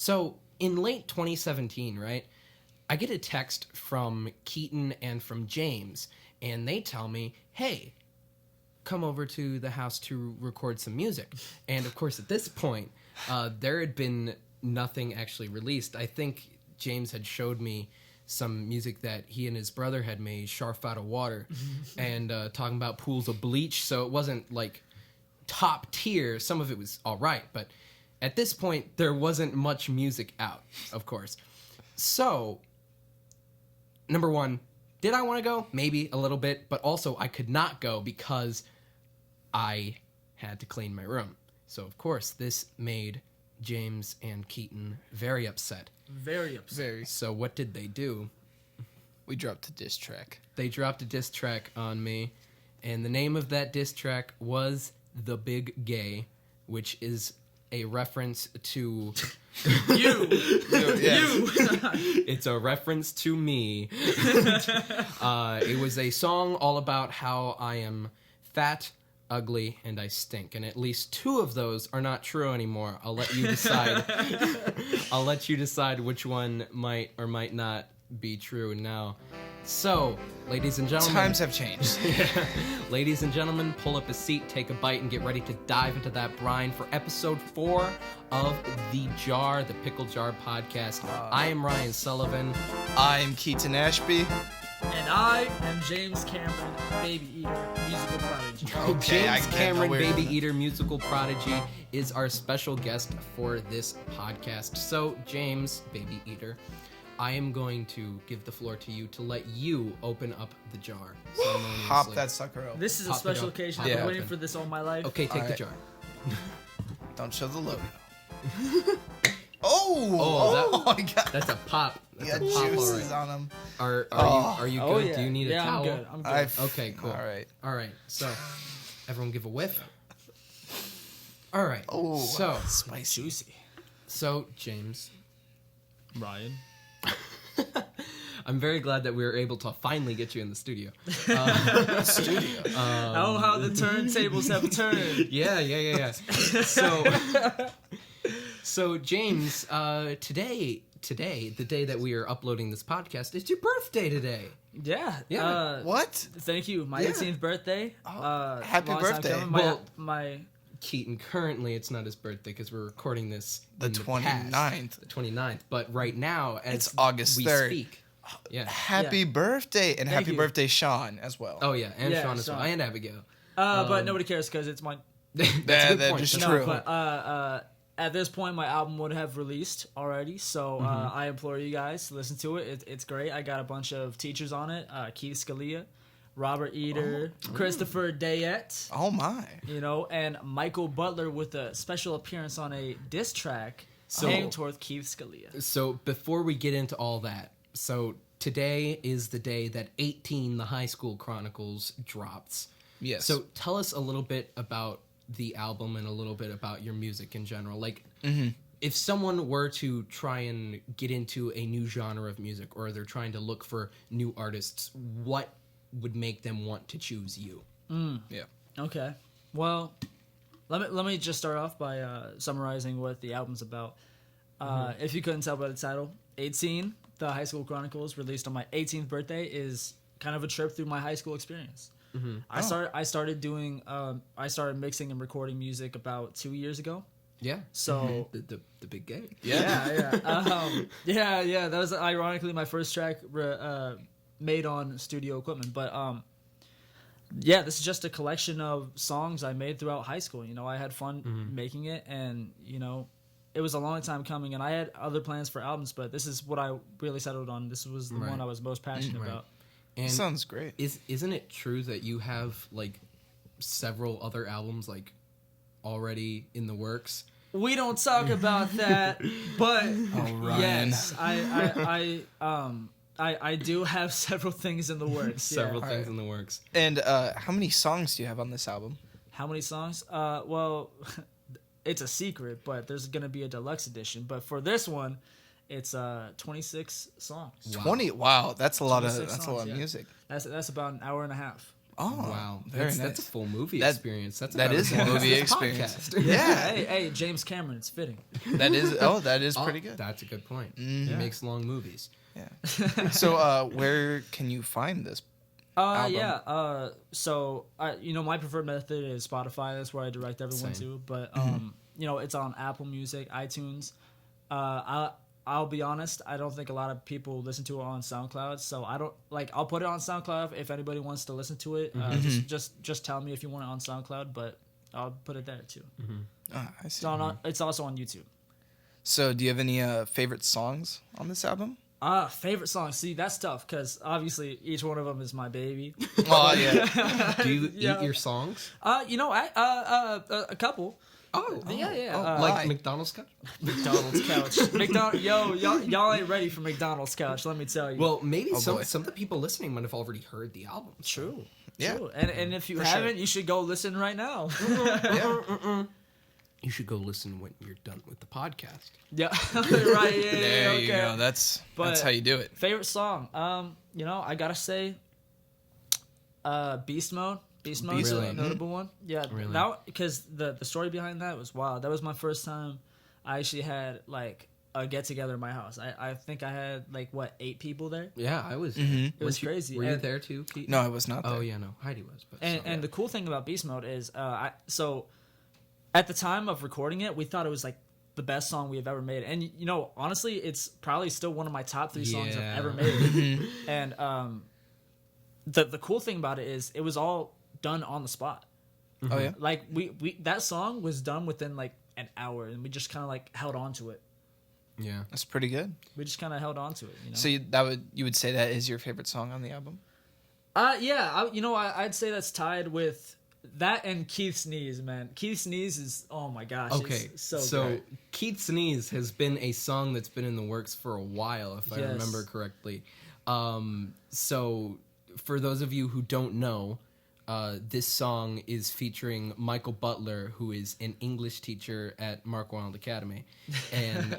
So in late 2017, right, I get a text from Keaton and from James, and they tell me, hey, come over to the house to record some music. And of course, at this point, there had been nothing actually released. I think James had showed me some music that he and his brother had made, Sharf Out of Water, and talking about pools of bleach. So it wasn't like top tier. Some of it was all right, but at this point, there wasn't much music out, of course. So, number one, did I want to go? Maybe a little bit, but also I could not go because I had to clean my room. So, of course, this made James and Keaton very upset. Very upset. Very. So, what did they do? We dropped a diss track. They dropped a diss track on me, and the name of that diss track was The Big Gay, which is a reference to You. It's a reference to me. It was a song all about how I am fat, ugly, and I stink. And at least two of those are not true anymore. I'll let you decide. I'll let you decide which one might or might not be true now. So, ladies and gentlemen. Times have changed. Ladies and gentlemen, pull up a seat, take a bite, and get ready to dive into that brine for episode 4 of The Jar, the Pickle Jar podcast. I am Ryan Sullivan. I'm Keaton Ashby. And I am James Cameron, BabyEater, musical prodigy. Okay, James I Cameron, get BabyEater, musical prodigy, is our special guest for this podcast. So, James, BabyEater, I am going to give the floor to you to let you open up the jar. Hop that sucker up. This is a Pop it special up. occasion. Pop I've it been waiting open. for this all my life. Okay, take the Alright. jar. Don't show the logo. Oh, my god. That's a pop. You That's got a pop, juices alright. on them. Are you Oh, good? yeah. Do you need a yeah, towel? I'm good. Okay, cool. All right. So, everyone give a whiff. All right. Oh, So, spicy. Juicy. so James, Ryan. I'm very glad that we were able to finally get you in the studio. Studio. Oh, how the turntables have turned. Yeah. So James, today, the day that we are uploading this podcast, it's your birthday today. Yeah. Yeah. What? Thank you. My Yeah. 18th birthday. Happy long time birthday. coming. Well- my Keaton, currently it's not his birthday because we're recording this The in past, 29th. the 29th. But right now, as It's August we 3rd. speak, yeah. Happy birthday, and Thank happy you. birthday, Sean, as well. Oh yeah, and Yeah, Sean as well, Sean. and Abigail. but nobody cares because it's my. That's a good that point. is That's a true. good point. But at this point, my album would have released already, so I implore you guys to listen to it. It's great. I got a bunch of teachers on it: Keith Scalia, Robert Eater, Christopher Dayette, Oh my. and Michael Butler with a special appearance on a diss track So- aimed toward Keith Scalia. So before we get into all that, so today is the day that 18, the High School Chronicles, drops. Yes. So tell us a little bit about the album and a little bit about your music in general. Like, if someone were to try and get into a new genre of music, or they're trying to look for new artists, what would make them want to choose you? Yeah. Okay. Well, let me just start off by summarizing what the album's about. If you couldn't tell by the title, 18, the High School Chronicles, released on my 18th birthday, is kind of a trip through my high school experience. I started mixing and recording music about 2 years ago. Yeah. So The big gay. yeah. That was ironically my first track made on studio equipment. But this is just a collection of songs I made throughout high school. I had fun making it, and it was a long time coming. And I had other plans for albums, but this is what I really settled on. This was the one I was most passionate about. And Sounds great. isn't it true that you have like several other albums like already in the works? We don't talk about that, but Ryan. yes, I do have several things in the works. Several Yeah. things in the works. And how many songs do you have on this album? How many songs? Well, it's a secret, but there's gonna be a deluxe edition. But for this one, it's 26 songs. Wow. 20. Wow, that's a lot of 26 songs, music. That's about an hour and a half. Oh, Wow, very that's, nice. that's a full movie That- experience. That's that about is as a long as movie this experience. podcast. Yeah, Hey, James Cameron, it's fitting. that is. Oh, that is Oh, pretty good. That's a good point. Mhm. He Yeah. makes long movies. Yeah. So, where can you find this? Album. Yeah. So, my preferred method is Spotify. That's where I direct everyone Same. to. But, it's on Apple Music, iTunes. I'll be honest. I don't think a lot of people listen to it on SoundCloud. So I don't I'll put it on SoundCloud if anybody wants to listen to it. Just tell me if you want it on SoundCloud. But I'll put it there too. I see. It's also on YouTube. So, do you have any favorite songs on this album? Favorite song. See, that's tough because obviously each one of them is my baby. Oh yeah. Do you Yeah. eat your songs? A couple. Oh, Yeah. like why? McDonald's couch? McDonald's couch. Y'all ain't ready for McDonald's couch. Let me tell you. Well, maybe Oh, boy. some of the people listening might have already heard the album. True. Yeah. True. And if you For haven't, sure. you should go listen right now. Yeah. You should go listen when you're done with the podcast. Yeah. Right. Yeah. There okay. you go. That's But- how you do it. Favorite song. I gotta say, Beast Mode. Beast Mode is Really? a notable one. Yeah. Really? That because the story behind that was wild. That was my first time I actually had a get together in my house. I think I had 8 people there. Yeah, I was. Mhm. It was crazy. Were you And- there too, Keaton? No, I was not there. Oh yeah, no. Heidi was. But And the cool thing about Beast Mode is, so at the time of recording it, we thought it was the best song we have ever made. And honestly, it's probably still one of my top 3 songs Yeah. I've ever made. And the cool thing about it is it was all done on the spot. Oh yeah. We that song was done within an hour, and we just kind of held on to it. yeah. That's pretty good. We just kind of held on to it. So you would say that is your favorite song on the album? Yeah, I'd say that's tied with that and Keith's Knees, man. Keith's Knees is, oh my gosh. Okay, it's so so Keith's Knees has been a song that's been in the works for a while, if I Yes. remember correctly. So for those of you who don't know, this song is featuring Michael Butler, who is an English teacher at Mark Wilde Academy, and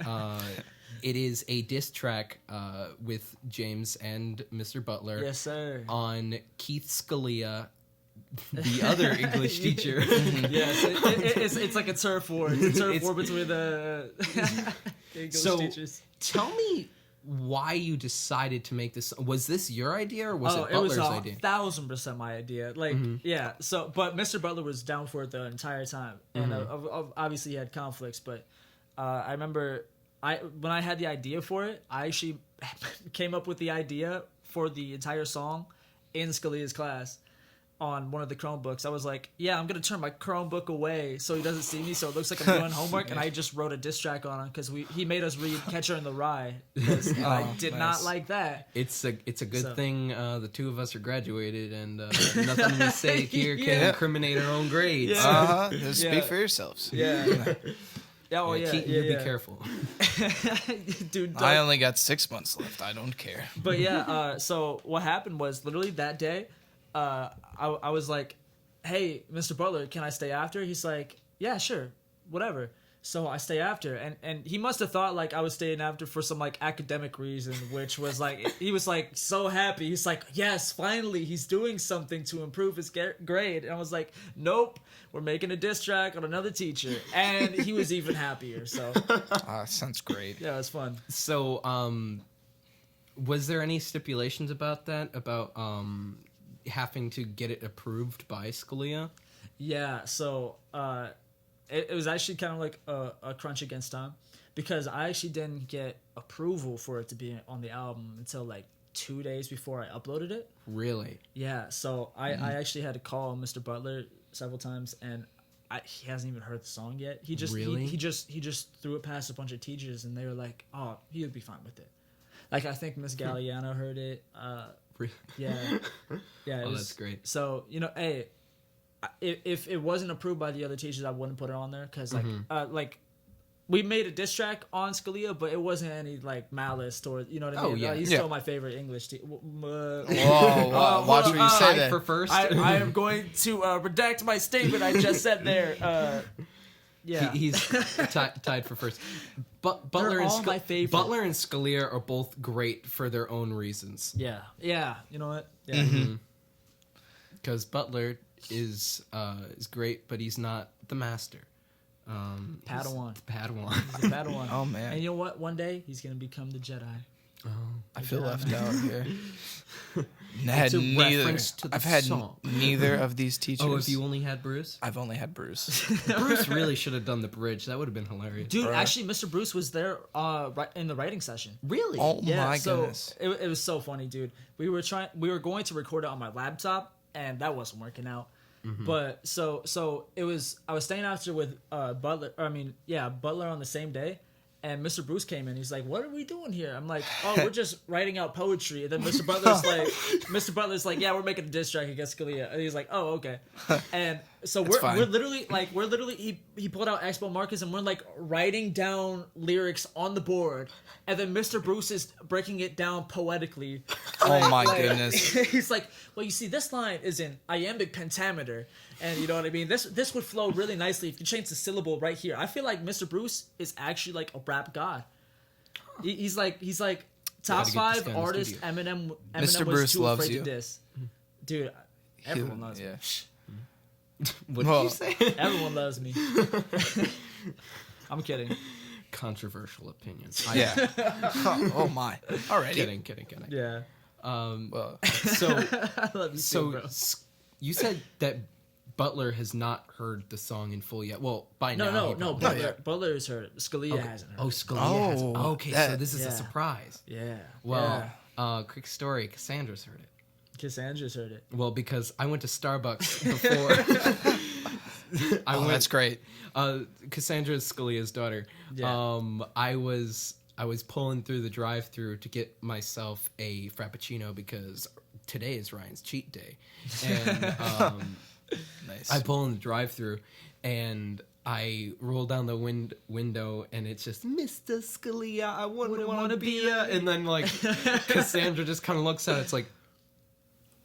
it is a diss track with James and Mr. Butler Yes, sir. on Keith Scalia, the other English teacher. Yes, it's like a turf war. It's a turf war between the English So, teachers. Tell me why you decided to make this. Was this your idea or was it It was Butler's idea? 1,000% my idea. Yeah. So, but Mr. Butler was down for it the entire time, and obviously he had conflicts. But I remember when I had the idea for it, I actually came up with the idea for the entire song in Scalia's class on one of the Chromebooks. I was like, yeah, I'm going to turn my Chromebook away so he doesn't see me, so it looks like I'm doing homework. And I just wrote a diss track on him because he made us read Catcher in the Rye. Because I did not nice. like that. It's a good So- thing the two of us are graduated and nothing we say here can Yeah. incriminate our own grades. Yeah. Just Yeah. speak for yourselves. Yeah. Yeah, oh yeah, Keaton, yeah, you yeah. be careful. Dude, I only got 6 months left. I don't care. but yeah, so what happened was literally that day, I was like, hey, Mr. Butler, can I stay after? He's like, yeah, sure, whatever. So I stay after, and he must have thought I was staying after for some academic reason, which was he was so happy. He's like, yes, finally, he's doing something to improve his grade. And I was like, nope, we're making a diss track on another teacher, and he was even happier. So Sounds great. yeah, it was fun. So, was there any stipulations about that? About having to get it approved by Scalia? Yeah, so it was actually kind of like a crunch against time because I actually didn't get approval for it to be on the album until 2 days before I uploaded it. Really? Yeah, so I actually had to call Mr. Butler several times, and he hasn't even heard the song yet. He just Really? he just threw it past a bunch of teachers, and they were like, "Oh, he would be fine with it." I think Miss Galliano heard it. Yeah, yeah. It Oh, was, that's great. So hey, if it wasn't approved by the other teachers, I wouldn't put it on there because we made a diss track on Scalia, but it wasn't any malice toward, you know what I Oh, mean? yeah. He's Yeah. still my favorite English teacher. Whoa, watch what you say Tied there. for first. I am going to redact my statement I just said there. Yeah. He's tied for first. But Butler all my favorite. Butler and Scalia are both great for their own reasons. Yeah. Yeah. You know what? Yeah. Mm-hmm. because Butler is great, but he's not the master. Padawan. Padawan. He's a Padawan. Oh, man. And you know what? One day he's gonna become the Jedi. I feel left out here. It's a reference to the I've had song. neither of these teachers. Oh, if you only had Bruce? I've only had Bruce. Bruce really should have done the bridge. That would have been hilarious. Dude, Bruh. actually, Mr. Bruce was there in the writing session. Really? Oh Yeah, my so goodness. it was so funny, dude. We were going to record it on my laptop, and that wasn't working out. But so I was staying after with Butler on the same day, and Mr. Bruce came in. He's like, "What are we doing here?" I'm like, "Oh, we're just writing out poetry." And then Mr. Butler's like, "Yeah, we're making a diss track against Scalia." And he's like, "Oh, okay." And so we're literally he pulled out Expo Marcus, and we're like writing down lyrics on the board, and then Mr. Bruce is breaking it down poetically. Oh my goodness. He's like, "Well, you see, this line is in iambic pentameter, and you know what I mean. This would flow really nicely if you change the syllable right here." I feel like Mr. Bruce is actually like a rap god. He's like top Gotta get this 5 guy in the artist. studio. Eminem Mr. was Bruce too loves afraid you. to diss. Dude, everyone loves me. Yeah. What did Well- you say? Everyone loves me. I'm kidding. Controversial opinions. Yeah. Oh my. Already. Kidding. Yeah. Well, So, I love you too, bro. you said that Butler has not heard the song in full yet. Well, by now. No. he probably- Butler has heard it. Scalia hasn't heard Oh, it. Scalia has. Oh, Okay, so that- this is a yeah. surprise. Yeah. Well, quick story. Cassandra's heard it. Cassandra's heard it. Well, because I went to Starbucks before. that's great. Cassandra is Scalia's daughter. Yeah. I was pulling through the drive-through to get myself a frappuccino because today is Ryan's cheat day, and Nice. I pull in the drive-through, and I roll down the window, and it's just Mr. Scalia. I wouldn't want to be ya. And then like Cassandra just kind of looks at it. It's like,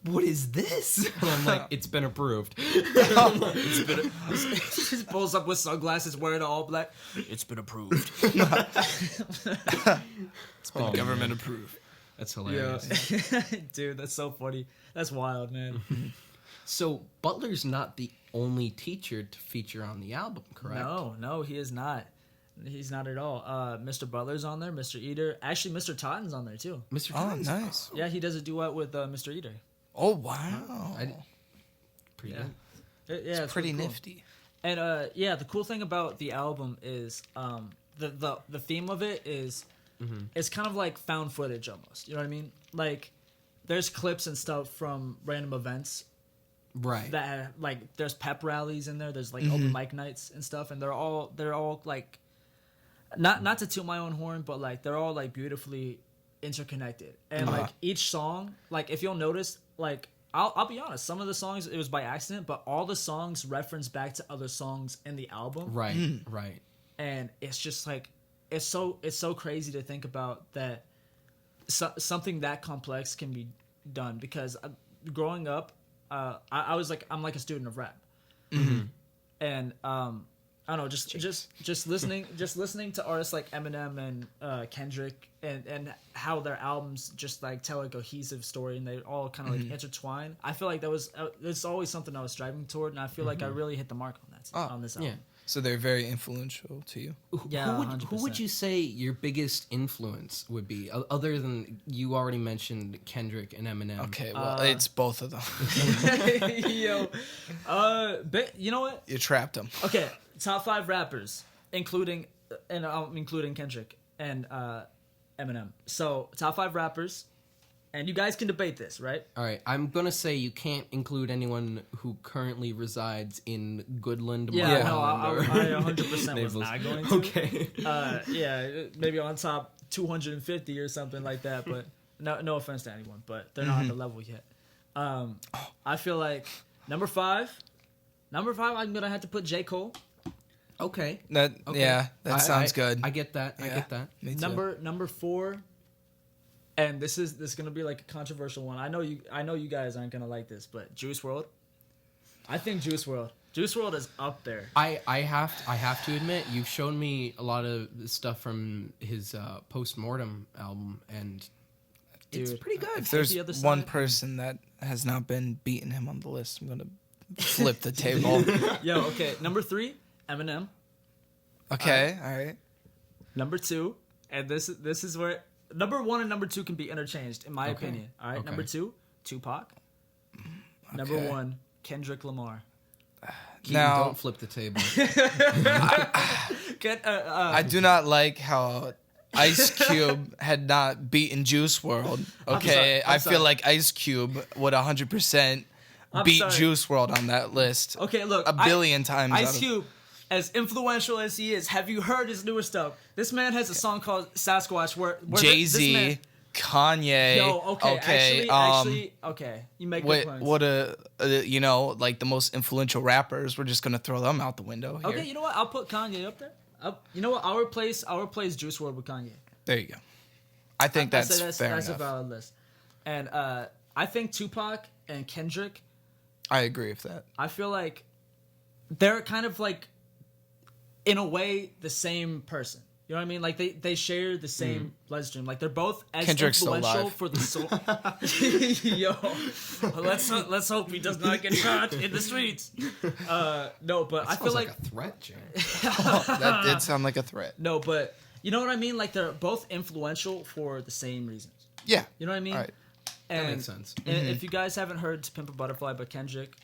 what is this? And I'm like, it's been approved. He pulls up with sunglasses, wearing all black. It's been approved. It's been government approved. That's hilarious. Yeah. Dude, that's so funny. That's wild, man. So Butler's not the only teacher to feature on the album, correct? No, he is not. He's not at all. Mr. Butler's on there, Mr. Eater. Actually, Mr. Totten's on there too. Mr. Oh, Jones. nice. Yeah, he does a duet with Mr. Eater. Oh, wow. Pretty Yeah. good. Yeah, It's pretty really cool. nifty. And the cool thing about the album is the theme of it is it's kind of like found footage almost. You know what I mean? Like there's clips and stuff from random events Right. that like there's pep rallies in there. There's like open mic nights and stuff, and they're all like not to toot my own horn, but like they're all like beautifully interconnected. And like each song, like if you'll notice, like I'll be honest, some of the songs it was by accident, but all the songs reference back to other songs in the album. Right. Right. And it's just like it's so crazy to think about that something that complex can be done, because growing up I'm like a student of rap. And I don't know, just listening to artists like Eminem and Kendrick and how their albums just like tell a cohesive story, and they all kind of like intertwine. I feel like it's always something I was striving toward, and I feel like I really hit the mark on that on this album. Yeah. So they're very influential to you. Yeah, Who would 100%. you say your biggest influence would be, other than you already mentioned Kendrick and Eminem? Okay, well, it's both of them. Yo, but you know what? You trapped them. Okay, top 5 rappers, including Kendrick and Eminem. So top 5 rappers, and you guys can debate this, right? All right, I'm gonna say you can't include anyone who currently resides in Goodland. Yeah, Marble, no, I or 100% was Naples. not going to. Okay. Yeah, maybe on top 250 or something like that. But no offense to anyone, but they're not at the level yet. I feel like number five, I'm gonna have to put J. Cole. Okay. Okay. Yeah, that sounds good. I get that. I get that. Me too. Number 4, and this is gonna be like a controversial one. I know you guys aren't gonna like this, but Juice WRLD. I think Juice WRLD is up there. I have to admit, you've shown me a lot of the stuff from his Postmortem album, and it's Dude, pretty good. If there's the other one side. person that has not been beating him on the list, I'm gonna flip the table. Yo, okay. Number 3, Eminem. Okay, all right. Number 2, and this is where number 1 and number 2 can be interchanged in my Okay. opinion. All right. Okay. Number 2, Tupac. Number 1, Kendrick Lamar. Keaton, Now- don't flip the table. I do not like how Ice Cube had not beaten Juice World. Okay, I'm I sorry. feel like Ice Cube would 100% I'm beat sorry. Juice World on that list. Okay, look. a billion times. out Ice of- Cube, as influential as he is, have you heard his newer stuff? This man has a song called Sasquatch where this Jay-Z, man- Kanye. Yo, okay, actually, okay. You make good points. What like the most influential rappers. We're just gonna throw them out the window here. Okay, you know what? I'll put Kanye up there. You know what? I'll replace Juice WRLD with Kanye. There you go. I think that's fair that's a enough. valid list. And I think Tupac and Kendrick, I agree with that. I feel like they're kind of like, in a way, the same person. You know what I mean? Like they share the same bloodstream. Like they're both as Kendrick's still influential alive. for the soul. Yo, let's hope he does not get shot in the streets. No, but I feel Sounds like a threat, James. That did sound like a threat. no, but you know what I mean? Like they're both influential for the same reasons. Yeah. You know what I mean? All right. And, makes sense. And if you guys haven't heard "To Pimp a Butterfly" by Kendrick,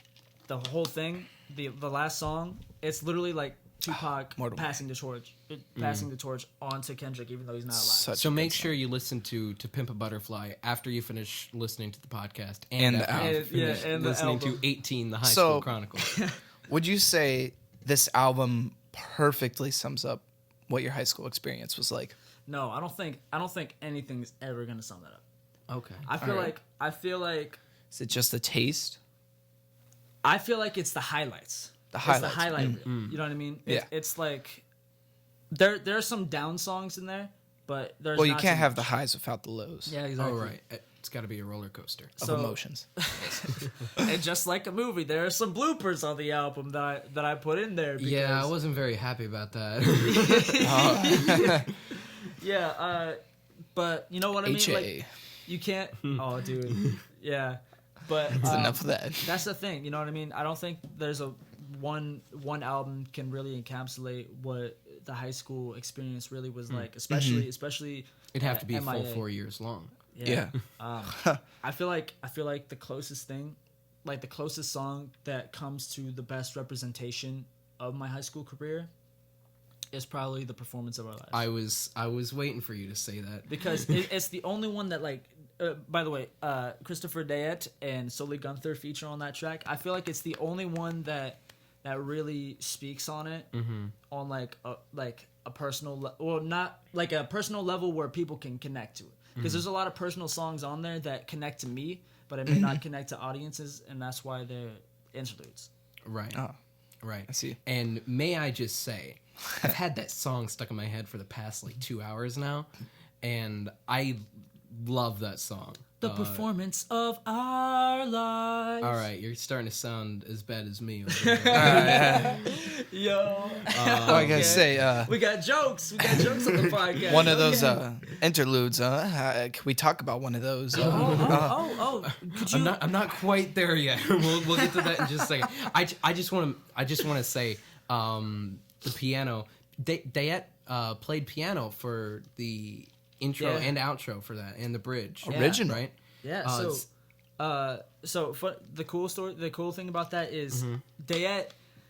the whole thing, the last song, it's literally like Tupac More to passing the torch, onto Kendrick, even though he's not alive. Such So a make good sure you listen to Pimp a Butterfly after you finish listening to the podcast And and the after you album. Yeah, finish and the listening album. to 18 The High So- School Chronicles. song. Would you say this album perfectly sums up what your high school experience was like? No, I don't think anything's ever gonna sum that up. Okay. I feel Alright. like Is it just a taste? it's the highlights. The It's highlights. the highlight reel. You know what I mean? Yeah. It's like there are some down songs in there, but there's Well, you not can't too have the much. highs without the lows Yeah, Oh, exactly. right. It's got to be a roller coaster. of So- emotions. And just like a movie, there are some bloopers on the album that I put in there. Because, Yeah, I wasn't very happy about that. Yeah, but you know what I mean? HA. Like, you can't. Oh, dude. Yeah, but That's enough of that. that's the thing. You know what I mean? I don't think there's a one album can really encapsulate what the high school experience really was like, especially It'd have to be a full MIA. 4 years long. Yeah. I feel like the closest thing, like the closest song that comes to the best representation of my high school career is probably The Performance of Our Lives. I was waiting for you to say that. Because it's the only one that, like, by the way, Christopher Dayet and Sully Gunther feature on that track. I feel like it's the only one that really speaks on it on like a personal not like a personal level where people can connect to it. Because there's a lot of personal songs on there that connect to me, but it may not connect to audiences, and that's why they're interludes. Right. Oh, Right. I see. And may I just say, I've had that song stuck in my head for the past like 2 hours now, and I love that song. The performance of our lives. All right, you're starting to sound as bad as me. Over here. Yo. Well, I gotta say, We got jokes. We got jokes on the podcast. one of those Okay. interludes. Can we talk about one of those? Oh, could you? I'm not quite there yet. We'll get to that in just a second. I just want to say the piano. Dayet played piano for the intro Yeah. and outro for that, and the bridge. Yeah. Original. Right? Yeah. The cool thing about that is Dayet.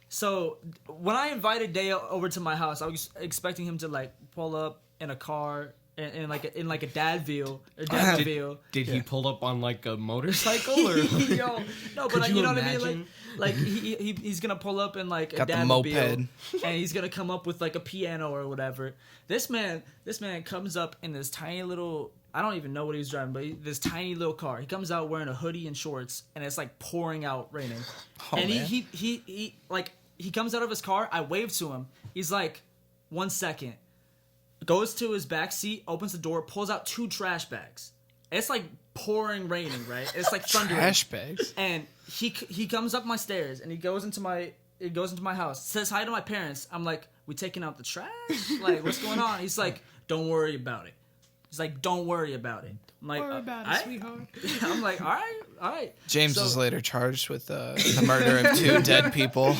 So when I invited Dayet over to my house, I was expecting him to like pull up in a car in like a dadville or dadmobile. Did he pull up on like a motorcycle or? Yo, no, Could but you you know what I imagine? mean. Like he's gonna pull up in like a Got the dadmobile, moped. and he's gonna come up with like a piano or whatever. This man comes up in this tiny little. I don't even know what he's driving, but this tiny little car. He comes out wearing a hoodie and shorts, and it's like pouring out, raining. Oh, and man. he comes out of his car. I wave to him. He's like, 1 second. Goes to his back seat, opens the door, pulls out 2 trash bags. It's like pouring raining, right? It's like thundering. Trash bags. And he comes up my stairs and he goes into my house. Says hi to my parents. I'm like, we taking out the trash? Like, what's going on? He's like, don't worry about it. He's like, don't worry about it. I'm like, Worry about it, sweetheart. I'm like, all right. James So- was later charged with the murder of 2 dead people.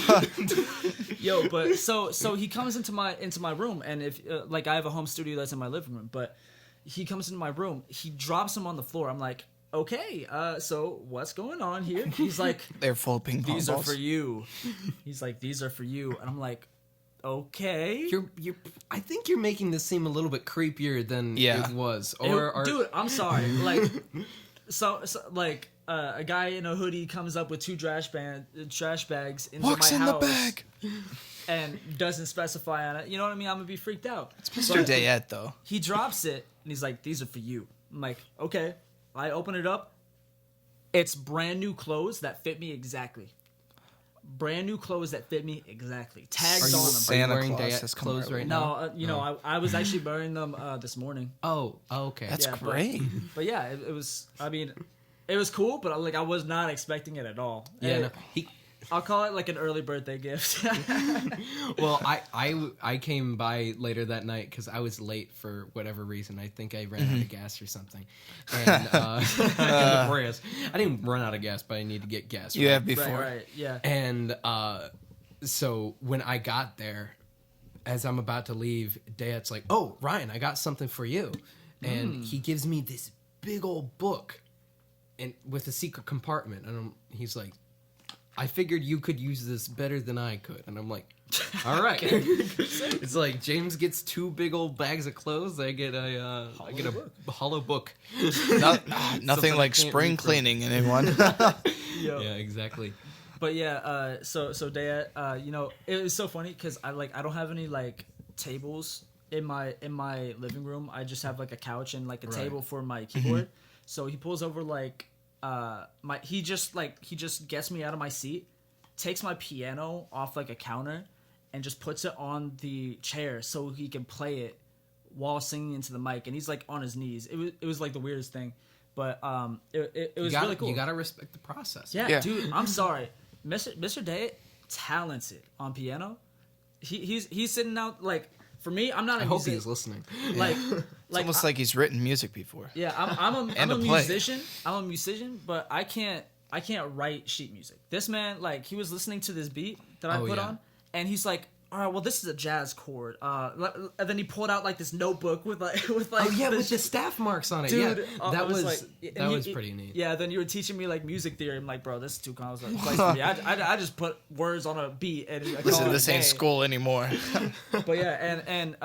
Yo, but so he comes into my room, and if like I have a home studio that's in my living room, but he comes into my room, he drops him on the floor. I'm like, okay, so what's going on here? He's like, They're full of ping pong these balls. are for you. He's like, these are for you, and I'm like, okay. You're. I think you're making this seem a little bit creepier than Yeah. it was. Dude, I'm sorry. Like, so like a guy in a hoodie comes up with 2 trash bags into Walks my in house the bag. and doesn't specify on it. You know what I mean? I'm gonna be freaked out. It's Mr. Dayette, though. He drops it and he's like, "These are for you." I'm like, "Okay." I open it up. It's brand new clothes that fit me exactly. Brand new clothes that fit me exactly. Tags Are you, on them. are you Santa wearing Claus Dayette has come clothes early. right No, now? I was actually wearing them this morning. Oh, okay. That's Yeah, but- great. But yeah, it was. I mean, it was cool, but like I was not expecting it at all. yeah. And No, he. I'll call it like an early birthday gift. Well, I came by later that night because I was late for whatever reason. I think I ran out of gas or something. And in the Prius. I didn't run out of gas, but I need to get gas. You right? have before. right, yeah. And so when I got there, as I'm about to leave, Dayette's like, "Oh, Ryan, I got something for you," and he gives me this big old book, and with a secret compartment, and he's like, "I figured you could use this better than I could," and I'm like, "All right." It's like James gets 2 big old bags of clothes. I get a hollow book. Nothing Something like I can't spring read from. cleaning, anyone? Yo. Yeah, exactly. But yeah, so Dayette, you know, it was so funny because I don't have any like tables in my living room. I just have like a couch and like a Right. table for my keyboard. So he pulls over like he just gets me out of my seat, takes my piano off like a counter, and just puts it on the chair so he can play it while singing into the mic. And he's like on his knees. It was like the weirdest thing, but it was really cool. You gotta respect the process. Yeah, Yeah. dude, I'm sorry. Mr. Day, talented on piano. He's sitting out like for me. I'm not a I hope musician. he's listening. Like, It's almost like he's written music before. yeah, I'm And a a play. musician. I'm a musician, but I can't write sheet music. This man, like, he was listening to this beat that I Oh, put yeah. on, and he's like, "All right, well, this is a jazz chord." And then he pulled out like this notebook with like Oh yeah, with the staff marks on it. dude, yeah, I that was like, that and was pretty neat. Yeah, then you were teaching me like music theory. I'm like, bro, this is too complex for me. I just put words on a beat and I call Listen, it this a ain't day. school anymore. But yeah, and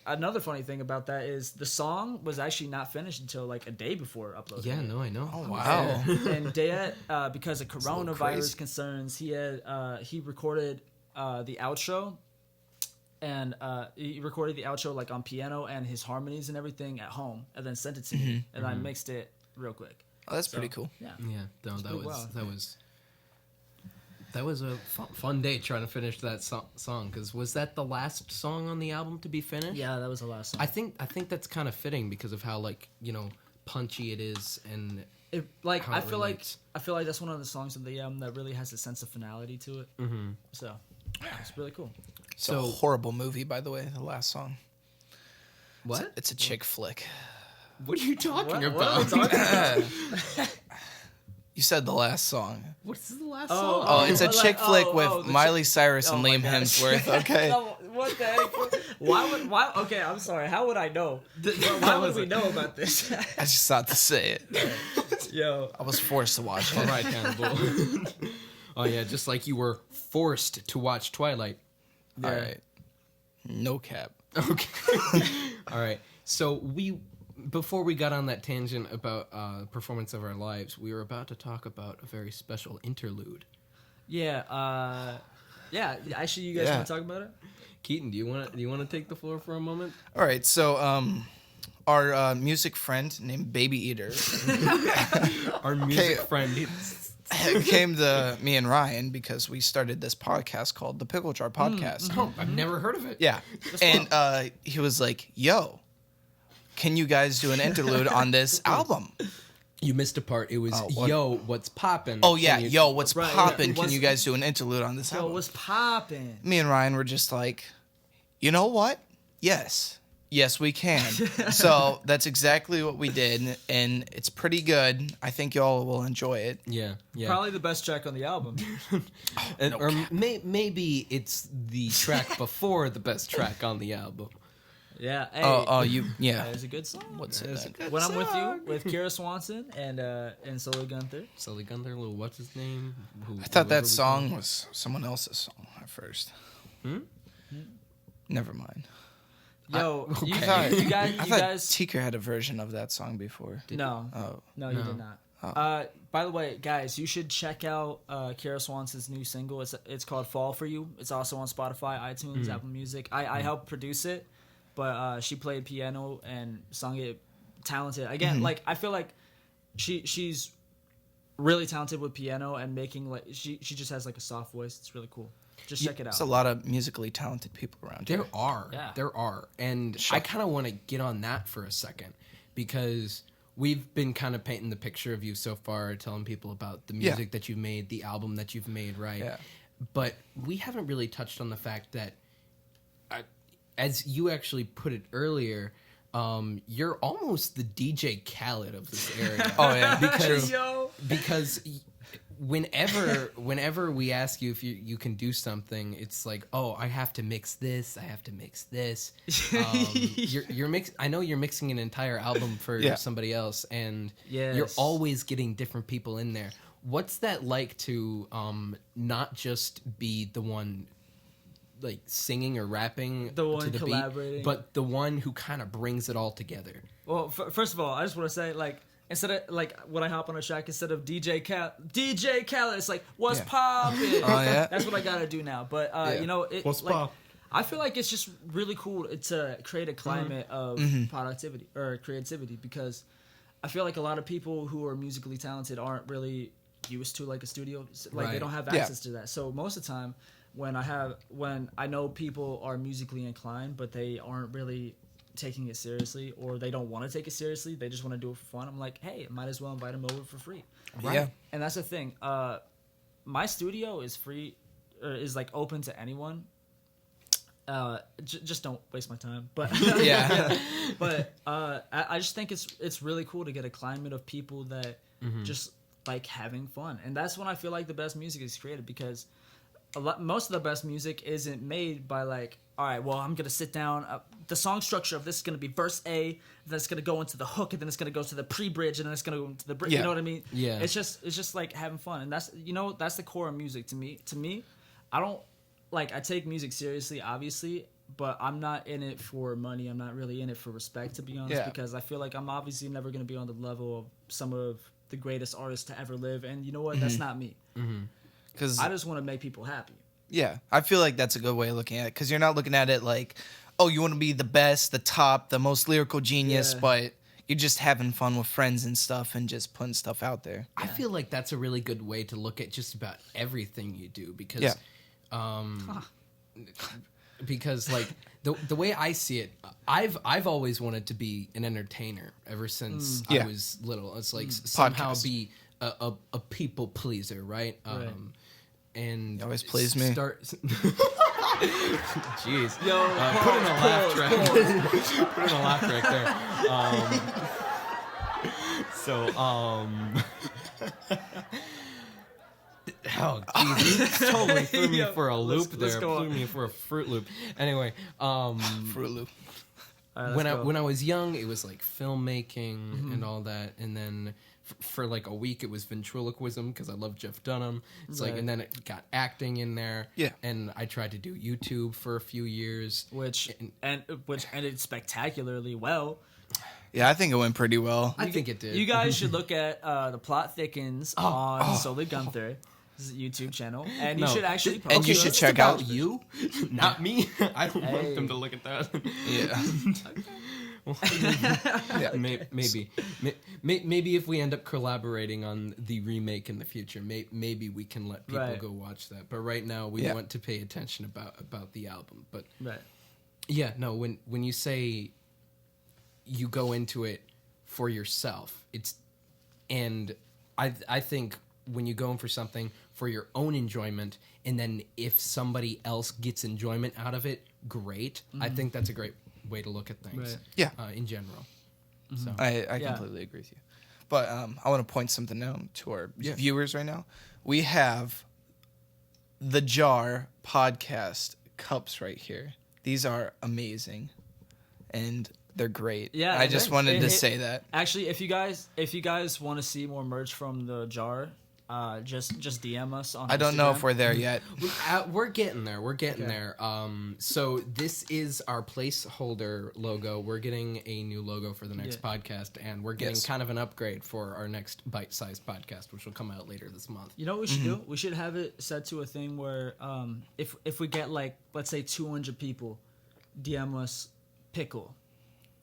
another funny thing about that is the song was actually not finished until like a day before uploading. Yeah, it. no, I know. Oh, wow. And Dayette, because of little coronavirus crazy. concerns, he recorded the outro. And he recorded the outro like on piano and his harmonies and everything at home, and then sent it to me, and I mixed it real quick. Oh, that's pretty cool. Yeah, Yeah, no, that pretty was wild. that was a fun day trying to finish that song. Because was that the last song on the album to be finished? yeah, that was the last song. I think that's kind of fitting because of how like punchy it is and Like how I it feel relates. like that's one of the songs of the album that really has a sense of finality to it. Mm-hmm. So yeah, it's really cool. It's a So- horrible movie, by the way, the last song. what? It's a chick flick. What are you talking What are we about? talking about? You said the last song. What's the last Oh, song? Oh, it's a like- chick flick oh, with oh, the Miley Cyrus and oh my Liam gosh. Hemsworth. Okay. No, what the heck? Why? Okay, I'm sorry. How would I know? Why would we know about this? I just thought to say it. Yo, I was forced to watch All it. right, Cannibal. Oh yeah, just like you were forced to watch Twilight. All right. No cap. Okay. All right. So before we got on that tangent about performance of our lives, we were about to talk about a very special interlude. yeah, yeah. Actually, you guys Yeah. want to talk about it? Keaton, do you want to take the floor for a moment? All right. So, our music friend named BabyEater Our music Okay. friend. came to me and Ryan because we started this podcast called the Pickle Jar Podcast. Oh, I've never heard of it. Yeah. And he was like, "Yo, can you guys do an interlude on this album?" You missed a part. It was what? yo, what's poppin'? Oh yeah, Can you- yo, what's Right, poppin'? yeah. Can you guys do an interlude on this Yo, album? what's poppin'? Me and Ryan were just like, you know what? Yes. Yes, we can. So that's exactly what we did, and it's pretty good. I think y'all will enjoy it. Yeah, yeah. Probably the best track on the album. Or maybe it's the track before the best track on the album. Yeah. Hey, Yeah. It's a good song. What's it? When I'm with you, with Kira Swanson and Solo Gunther. Sully Gunther, little what's his name? I thought that song was someone else's song at first. Never mind. Yo, you I guys, Teaker had a version of that song before. No, he did not. By the way, guys, you should check out Kira Swanson's new single. It's called "Fall for You." It's also on Spotify, iTunes, Apple Music. I helped produce it, but she played piano and sung it. Talented. Again, like I feel like she's really talented with piano and making like she just has like a soft voice. It's really cool. Just check it out. There's a lot of musically talented people around here. There are. And I kind of want to get on that for a second because we've been kind of painting the picture of you so far, telling people about the music that you've made, the album that you've made, right? Yeah. But we haven't really touched on the fact that, as you actually put it earlier, you're almost the DJ Khaled of this area. Oh, yeah. Because whenever we ask you if you can do something, it's like, oh, I have to mix this. I know you're mixing an entire album for somebody else, and you're always getting different people in there. What's that like to not just be the one like singing or rapping the one to the collaborating, beat, but the one who kind of brings it all together? Well, first of all, I just want to say, like, instead of like when I hop on a track, instead of DJ Khaled, it's like what's poppin'? Oh yeah, that's what I gotta do now. But you know, what's like, pop? I feel like it's just really cool to create a climate of productivity or creativity, because I feel like a lot of people who are musically talented aren't really used to like a studio, like they don't have access to that. So most of the time, when I know people are musically inclined, but they aren't really taking it seriously, or they don't want to take it seriously, they just want to do it for fun, I'm like, hey, I might as well invite them over for free. Right? Yeah. And that's the thing. My studio is free, or is like open to anyone. Just don't waste my time. But but I just think it's really cool to get a climate of people that just like having fun, and that's when I feel like the best music is created, because most of the best music isn't made by like, all right, well, I'm gonna sit down. The song structure of this is gonna be verse A, then it's gonna go into the hook, and then it's gonna go to the pre-bridge, and then it's gonna go into the bridge. You know what I mean? Yeah. It's just like having fun, and that's the core of music to me. To me, I don't like, I take music seriously, obviously, but I'm not in it for money. I'm not really in it for respect, to be honest, because I feel like I'm obviously never gonna be on the level of some of the greatest artists to ever live, and you know what? That's not me. Because I just want to make people happy. Yeah, I feel like that's a good way of looking at it, because you're not looking at it like, oh, you want to be the best, the top, the most lyrical genius, but you're just having fun with friends and stuff and just putting stuff out there. I feel like that's a really good way to look at just about everything you do, because because like the way I see it, I've always wanted to be an entertainer ever since I was little. It's like somehow be a people pleaser, right? And you always please me. Jeez. Yo, put in a laugh track. Put in a laugh track there. Oh, jeez, you totally threw me for a loop there. Threw me for a Fruit Loop. Anyway, Fruit Loop. Right, when I was young, it was like filmmaking and all that, and then for like a week it was ventriloquism, because I love Jeff Dunham. It's like, and then it got acting in there. Yeah. And I tried to do YouTube for a few years, which ended spectacularly well. Yeah, I think it went pretty well. I think it did. You guys should look at The Plot Thickens on Sully Gunther. This is a YouTube channel, and you should actually. And you should check out you, not me. I don't want them to look at that. Maybe if we end up collaborating on the remake in the future, maybe we can let people go watch that. But right now, we want to pay attention about the album. But when you say you go into it for yourself, and I think when you go in for something for your own enjoyment, and then if somebody else gets enjoyment out of it, great. I think that's a great way to look at things. Right. Yeah. In general. So I Yeah. completely agree with you. But I want to point something out to our Yeah. viewers right now. We have the Jar podcast cups right here. These are amazing, and they're great. Yeah, I just thanks. wanted to say that. Actually, if you guys want to see more merch from the Jar, just DM us on. I don't know Instagram. if we're there yet. we're getting there. We're getting Okay. there. So this is our placeholder logo. We're getting a new logo for the next podcast, and we're getting Yes. kind of an upgrade for our next bite-sized podcast, which will come out later this month. You know what we should do? We should have it set to a thing where if we get like, let's say 200 people DM us pickle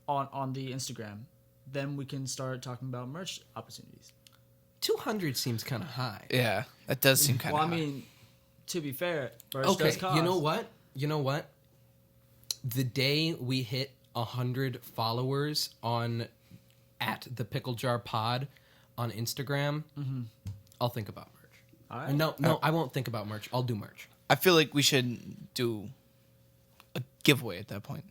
on the Instagram, then we can start talking about merch opportunities. 200 seems kind of high. Yeah, that does seem kind of. Well, I mean, to be fair, merch Okay, does cost. you know what? The day we hit 100 followers at the Pickle Jar Pod on Instagram, I'll think about merch. All right. No, I won't think about merch. I'll do merch. I feel like we should do a giveaway at that point.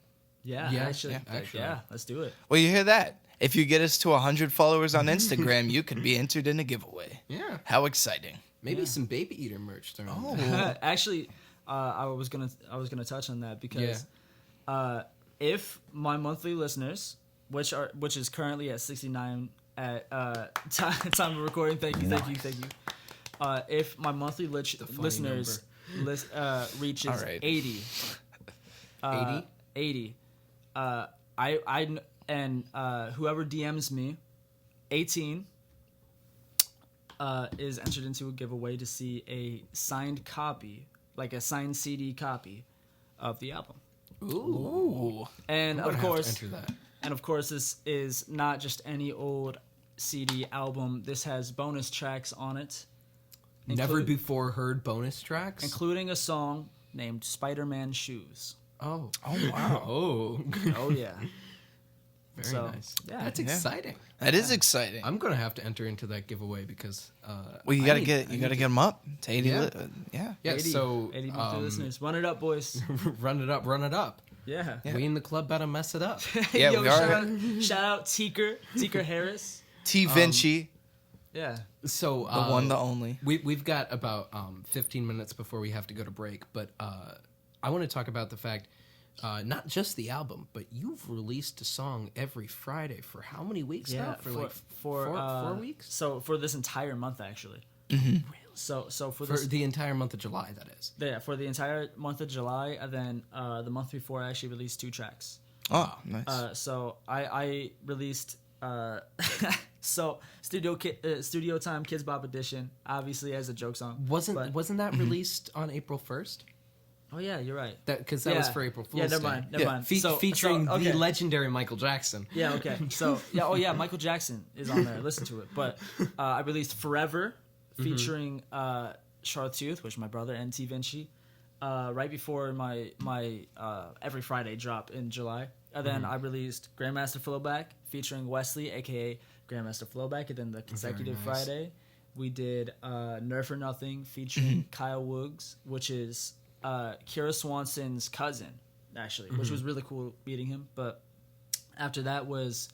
Yeah, Yeah, actually, yeah, actually. yeah, let's do it. Well, you hear that? If you get us to 100 followers on Instagram, you could be entered in a giveaway. Yeah. How exciting! Maybe some BabyEater merch. Actually, I was gonna touch on that because if my monthly listeners, which is currently at 69 at time of recording, thank you. If my monthly listeners reaches All right. 80, 80, and whoever DMs me 18 is entered into a giveaway to see a signed copy, like a signed CD copy of the album. Ooh. And I'm of gonna have to course, enter that. this is not just any old CD album. This has bonus tracks on it, Never before heard bonus tracks. including a song named Spider-Man Shoes. Oh. Oh wow! Oh. Oh yeah. Very So, nice. yeah. That's exciting. That is exciting. I'm gonna have to enter into that giveaway because. Well, you I gotta need- get I need them up to 80. Yeah. Yeah. Yeah. 80, So 80 monthly listeners. Run it up, boys. run it up. Yeah. Yeah. We in the club better mess it up. Yeah, Yo, we are. Shout out Teeker Harris. T Vinci, Yeah. So the one, the only. We've got about 15 minutes before we have to go to break, but I want to talk about the fact, not just the album, but you've released a song every Friday for how many weeks now? For four weeks? So for this entire month, actually. So for For this, the entire month of July, that is. yeah, for the entire month of July, and then the month before, I actually released 2 tracks. Oh, nice. So I released so studio time Kids Bop edition, obviously as a joke song. Wasn't that Mm-hmm. released on April 1st? Oh yeah, you're right. Because that was for April Fool's Yeah, never Day. mind. Never mind. Featuring okay. the legendary Michael Jackson. Yeah, okay. So, yeah, oh yeah, Michael Jackson is on there. Listen to it. But I released Forever, featuring Chartooth, which is my brother, and T Vinci, right before my Every Friday drop in July. And then I released Grandmaster Flowback, featuring Wesley, a.k.a. Grandmaster Flowback. And then the consecutive Very nice. Friday, we did Nerf or Nothing, featuring Kyle Woogs, which is Kira Swanson's cousin, actually, which was really cool meeting him. But after that was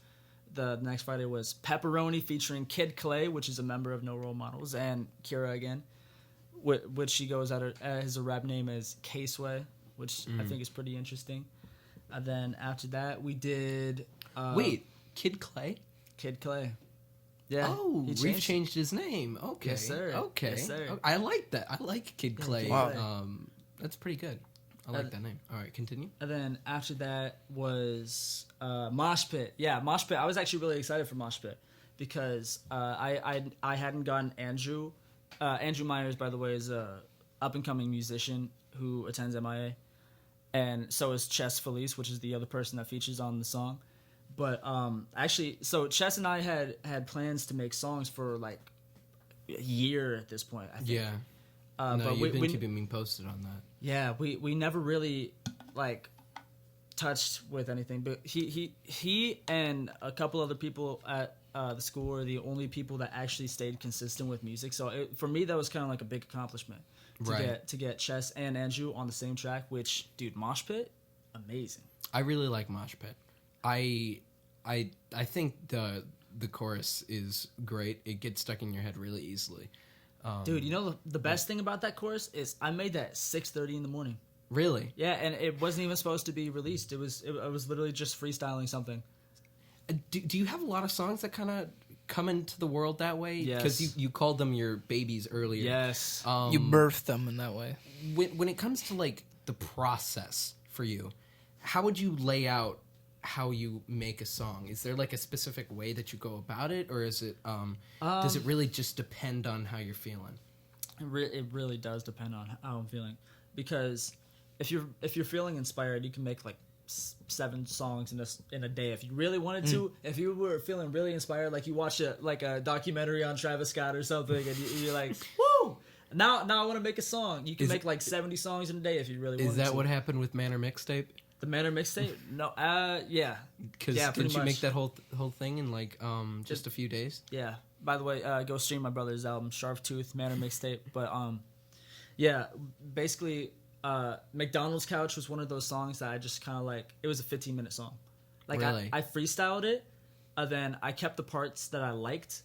the next Friday was Pepperoni featuring Kid Clay, which is a member of No Role Models, and Kira again, which she goes out as a rap name as K-Sway, which I think is pretty interesting. And then after that we did Wait, Kid Clay? Kid Clay. Yeah. Oh, he we've changed his name. Okay. Yes, sir. Okay. Yes, sir. I like that. I like Kid Clay. Kid Wow. That's pretty good. I like that name. All right, continue. And then after that was Mosh Pit. Yeah, Mosh Pit. I was actually really excited for Mosh Pit because I hadn't gotten Andrew. Andrew Myers, by the way, is a up and coming musician who attends MIA, and so is Chess Felice, which is the other person that features on the song. But actually, so Chess and I had plans to make songs for like a year at this point, I think. Yeah. No, but you've been keeping me posted on that. Yeah, we never really like touched with anything, but he and a couple other people at the school were the only people that actually stayed consistent with music. So for me, that was kind of like a big accomplishment to Right. get Chess and Andrew on the same track. Which, dude, Mosh Pit amazing. I really like Mosh Pit. I think the chorus is great. It gets stuck in your head really easily. Dude, you know the best thing about that chorus is I made that at 6:30 in the morning. Really? Yeah, and it wasn't even supposed to be released. I was literally just freestyling something. Do you have a lot of songs that kind of come into the world that way? Yes. Because you called them your babies earlier. Yes. You birthed them in that way. When it comes to like the process for you, how would you lay out how you make a song? Is there like a specific way that you go about it, or is it does it really just depend on how you're feeling? It really does depend on how I'm feeling, because if you're feeling inspired, you can make like 7 songs in a day if you really wanted to. If you were feeling really inspired, like you watch a documentary on Travis Scott or something, and you're like, woo! Now I want to make a song. You can make like 70 songs in a day if you really wanted to. Is that what happened with Manor Mixtape? The Manor Mixtape? No, yeah. Because didn't you make that whole thing in like just a few days? Yeah. By the way, go stream my brother's album, Sharp Tooth, Manor Mixtape. But yeah, basically, McDonald's Couch was one of those songs that I just kind of like. It was a 15-minute song. Like really? I freestyled it, and then I kept the parts that I liked,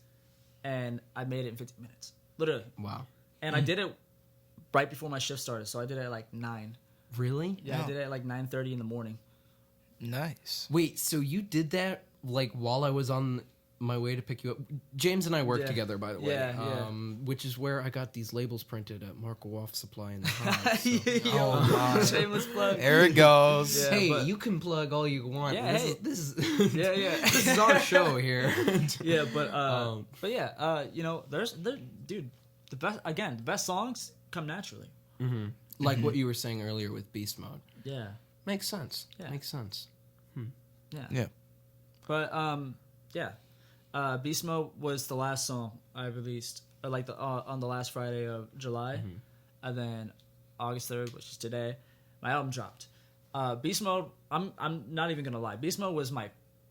and I made it in 15 minutes, literally. Wow. And I did it right before my shift started, so I did it at like 9. Really? Yeah, I did it at like 9:30 in the morning. Nice. Wait, so you did that like while I was on my way to pick you up? James and I work together, by the way. Yeah. Which is where I got these labels printed at Marco Wolf Supply in the house. Yo, shameless plug. There it goes. Yeah, hey, but- you can plug all you want. Yeah, This is Yeah. this is our show here. Yeah, but yeah, dude, the best songs come naturally. Like what you were saying earlier with Beast Mode. Yeah. Makes sense. Yeah. Makes sense. Yeah. But Beast Mode was the last song I released, on the last Friday of July, and then August 3rd, which is today, my album dropped. Beast Mode, I'm not even gonna lie, Beast Mode was my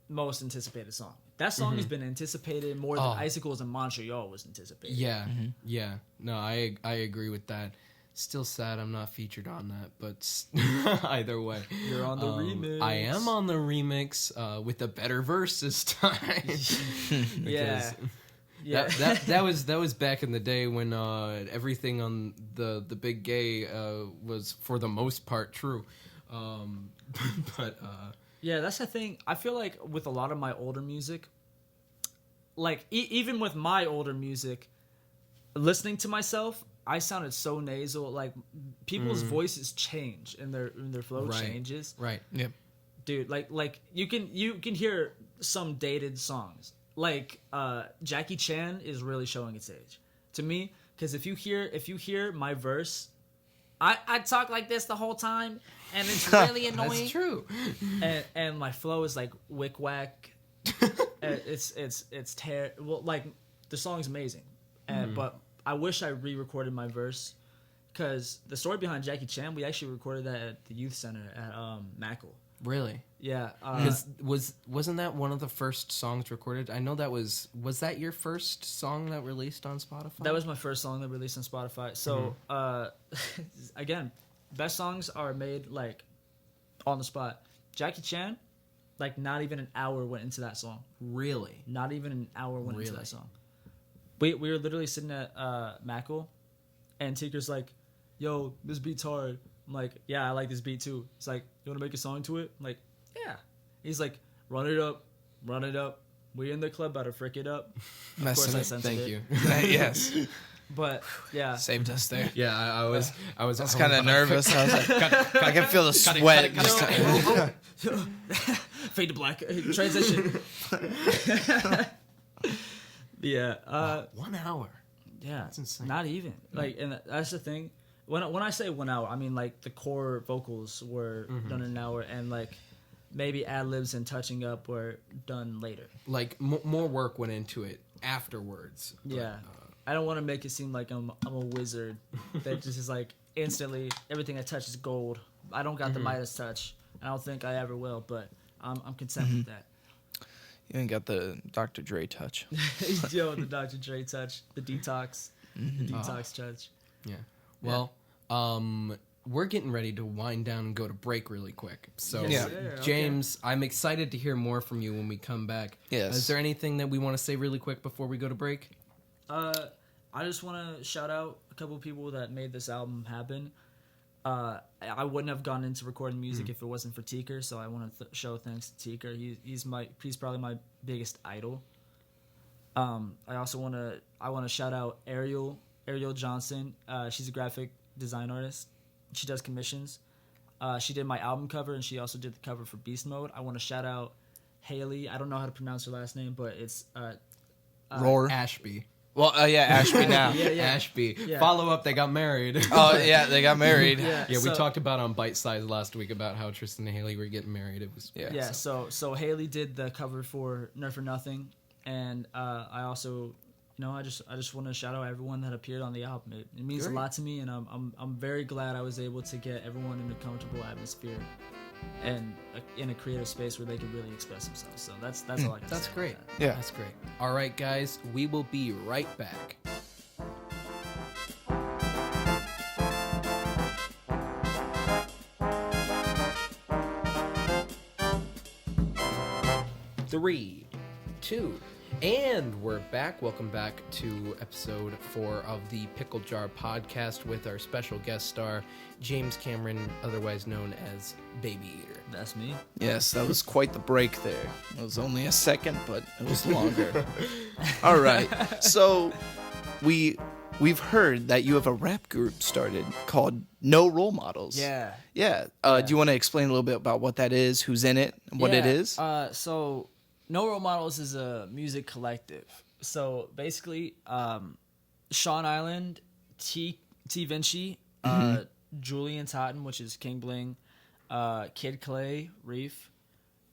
most anticipated song. That song has been anticipated more than Icicles in Montreal was anticipated. Yeah. Yeah. No, I agree with that. Still sad I'm not featured on that, but either way. You're on the remix. I am on the remix with a better verse this time. Yeah. That was back in the day when everything on the Big Gay was for the most part true. But yeah, that's the thing. I feel like with a lot of my older music, like even with my older music, listening to myself, I sounded so nasal. Like people's voices change and their flow changes. Right. Yep. Dude, like you can hear some dated songs. Like Jackie Chan is really showing its age to me, because if you hear my verse, I talk like this the whole time, and it's really annoying. That's true. And my flow is like wick whack. It's terrible. Like the song's amazing, but I wish I re-recorded my verse, because the story behind Jackie Chan, we actually recorded that at the youth center at Mackle. Really? Yeah. Wasn't that one of the first songs recorded? I know that was that your first song that released on Spotify? That was my first song that released on Spotify. So again, best songs are made like on the spot. Jackie Chan, like not even an hour went into that song. Really? Not even an hour went into that song. We were literally sitting at Mackle, and Tinker's like, "Yo, this beat's hard." I'm like, "Yeah, I like this beat too." He's like, "You want to make a song to it?" I'm like, "Yeah." He's like, "Run it up, run it up. We in the club, better frick it up." Of course, I censored Thank it. you. Yes. But yeah, Saved us there. Yeah, I was kind of nervous. I was like, I can feel the sweat. fade to black transition. Yeah. 1 hour. Yeah, That's insane. Not even and that's the thing. When I say 1 hour, I mean like the core vocals were done in an hour, and like maybe ad libs and touching up were done later. Like more work went into it afterwards. Yeah, I don't want to make it seem like I'm a wizard that just is like instantly everything I touch is gold. I don't got the Midas touch. I don't think I ever will, but I'm content with that. You ain't got the Dr. Dre touch. Yo, the Dr. Dre touch, the detox, the detox touch. Yeah. Well, we're getting ready to wind down and go to break really quick. So, Yes, sir. Okay. James, I'm excited to hear more from you when we come back. Yes. Is there anything that we want to say really quick before we go to break? I just want to shout out a couple of people that made this album happen. I wouldn't have gone into recording music if it wasn't for Teaker, so I want to show thanks to Teaker. He's probably my biggest idol. I also want to shout out Ariel Johnson. She's a graphic design artist. She does commissions. She did my album cover, and she also did the cover for Beast Mode. I want to shout out Haley. I don't know how to pronounce her last name, but it's Roar. Ashby. Well, yeah, Ashby now. Yeah. Ashby. Yeah. Follow up, they got married. Oh, yeah, they got married. Yeah, we so- talked about on Bite Size last week about how Tristan and Haley were getting married. It was Yeah. So Haley did the cover for Nerf or Nothing, and I also, I just want to shout out everyone that appeared on the album. It means a Great. lot to me, and I'm very glad I was able to get everyone in a comfortable atmosphere and in a creative space where they could really express themselves. So that's all I can say. That's great. about that. Yeah. That's great. All right, guys, we will be right back. Three, two, and we're back. Welcome back to episode 4 of the Pickle Jar podcast with our special guest star, James Cameron, otherwise known as BabyEater. That's me. Yes, that was quite the break there. It was only a second, but it was longer. All right. So we've heard that you have a rap group started called No Role Models. Yeah. Yeah. Do you want to explain a little bit about what that is, who's in it, and what it is? So No Role Models is a music collective. So basically, Sean Island, T Vinci, Julian Totten, which is King Bling, Kid Clay, Reef,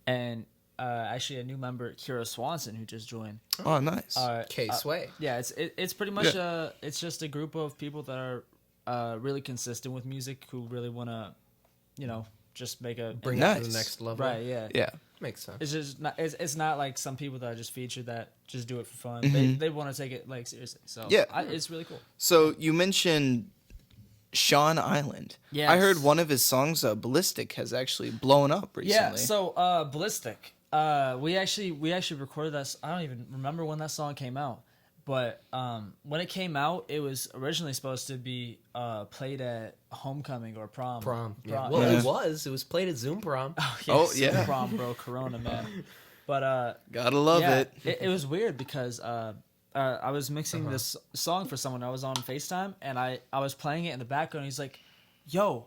and actually a new member, Kira Swanson, who just joined. Oh, nice. K-Sway. Yeah, it's pretty much it's just a group of people that are really consistent with music, who really want to, just make a Bring it to Nice. the next level. right. Yeah. yeah. Makes sense. It's just not. It's not like some people that I just featured that just do it for fun. They want to take it like seriously. So Yeah. it's really cool. So you mentioned Sean Island. Yes. I heard one of his songs, Ballistic, has actually blown up recently. Yeah. So Ballistic. We actually recorded that. I don't even remember when that song came out, but when it came out, it was originally supposed to be played at homecoming or prom. Prom. Yeah. Prom. Well, Yeah. it was played at Zoom prom. Oh, Yes, yeah. prom, bro. Corona, man. But Gotta love yeah, it. it was weird because I was mixing this song for someone. I was on FaceTime and I was playing it in the background. He's like, "Yo,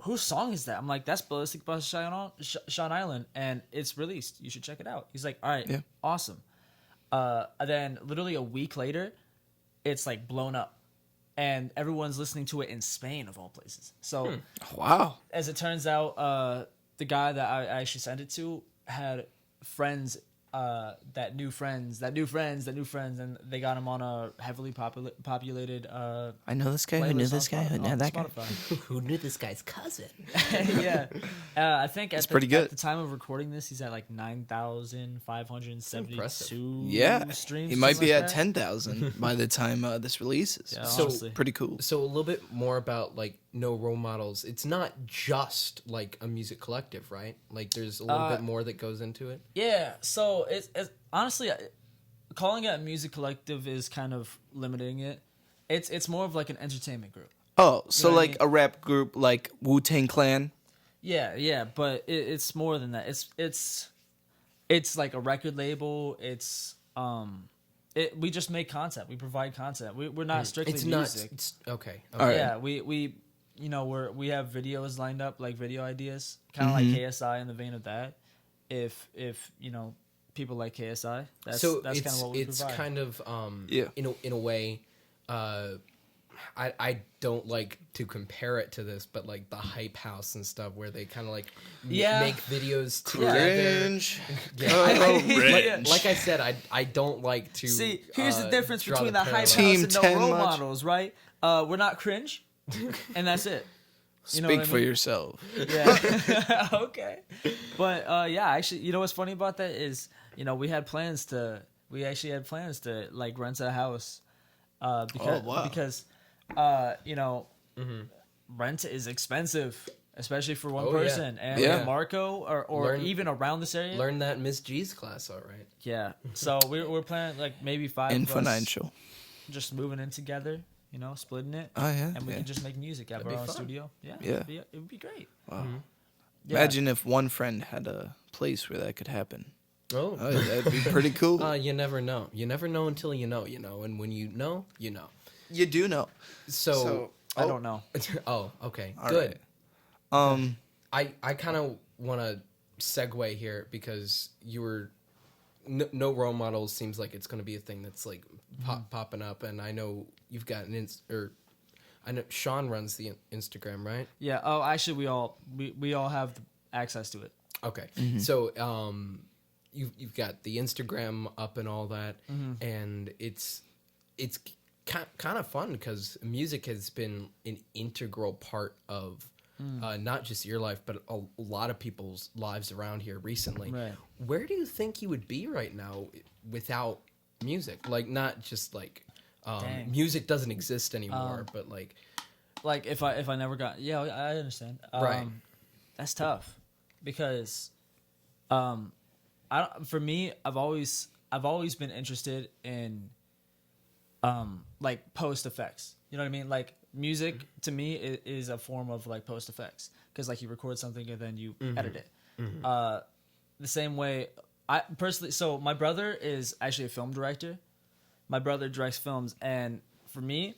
whose song is that?" I'm like, "That's Ballistic by Sean Island, and it's released. You should check it out." He's like, "All right, Yeah. awesome." And then literally a week later, it's like blown up, and everyone's listening to it in Spain of all places. So Wow. as it turns out, the guy that I actually sent it to had friends that knew friends, and they got him on a heavily populated. I know this guy who knew playlist this on guy who Spotify- knew on that guy. Spotify. Who knew this guy's cousin? Yeah, I think It's pretty good. At the time of recording this, he's at like 9,572 Impressive. Yeah. streams. He might be something at like that. 10,000 by the time this releases. Yeah, So honestly. pretty cool. So a little bit more about like No Role Models. It's not just like a music collective, right? Like there's a little bit more that goes into it. Yeah, so it's honestly, calling it a music collective is kind of limiting it. It's more of like an entertainment group. Oh, so know what I like mean? a rap group like Wu-Tang Clan. Yeah, but it's more than that. It's like a record label. We just make content. We provide content. We're not strictly It's music. not. It's okay. All right. Yeah, we we have videos lined up, like video ideas, kind of like KSI in the vein of that. If people like KSI, that's So kind of what we it's provide. kind of Yeah. in a way. I don't like to compare it to this, but like the Hype House and stuff, where they kind of like Yeah. make videos together. Cringe. Yeah, Oh, Yeah. cringe. like I said, I don't like to See, here's the difference draw between the Hype House Team and No 10 Role much? Models, right? We're not cringe, and that's it. You know Speak what I for mean? yourself. Yeah. Okay. But yeah, actually, you know what's funny about that is, we actually had plans to like rent a house, because Oh, wow. because rent is expensive, especially for one Oh, yeah. person. And Yeah. Marco or Learn- even around this area. Learn that Miss G's class, all right. Yeah. So we're planning like maybe 5 In of us financial. just moving in together, splitting it. Oh yeah. And we yeah. can just make music at That'd our be own fun. studio. Yeah. Yeah. It would be great. Wow. Yeah. Imagine if one friend had a place where that could happen. Oh, Oh, that'd be pretty cool. you never know. You never know until you know, and when you know, you know. You do know. So, I don't know. oh, okay, All good. right. I kind of want to segue here because you were no role models seems like it's going to be a thing that's like popping up, and I know you've got I know Sean runs the Instagram, right? Yeah. Oh, actually, we all have access to it. Okay, so you've got the Instagram up and all that, and it's kind of fun because music has been an integral part of not just your life, but a lot of people's lives around here recently. Right. Where do you think you would be right now without music? Like, not just like Dang. music doesn't exist anymore, but like, Like if I never got, yeah, I understand. Right. That's tough because, for me, I've always been interested in, like post effects. You know what I mean? Like music to me is a form of like post effects because like you record something and then you edit it. The same way I personally. So my brother is actually a film director. My brother directs films, and for me,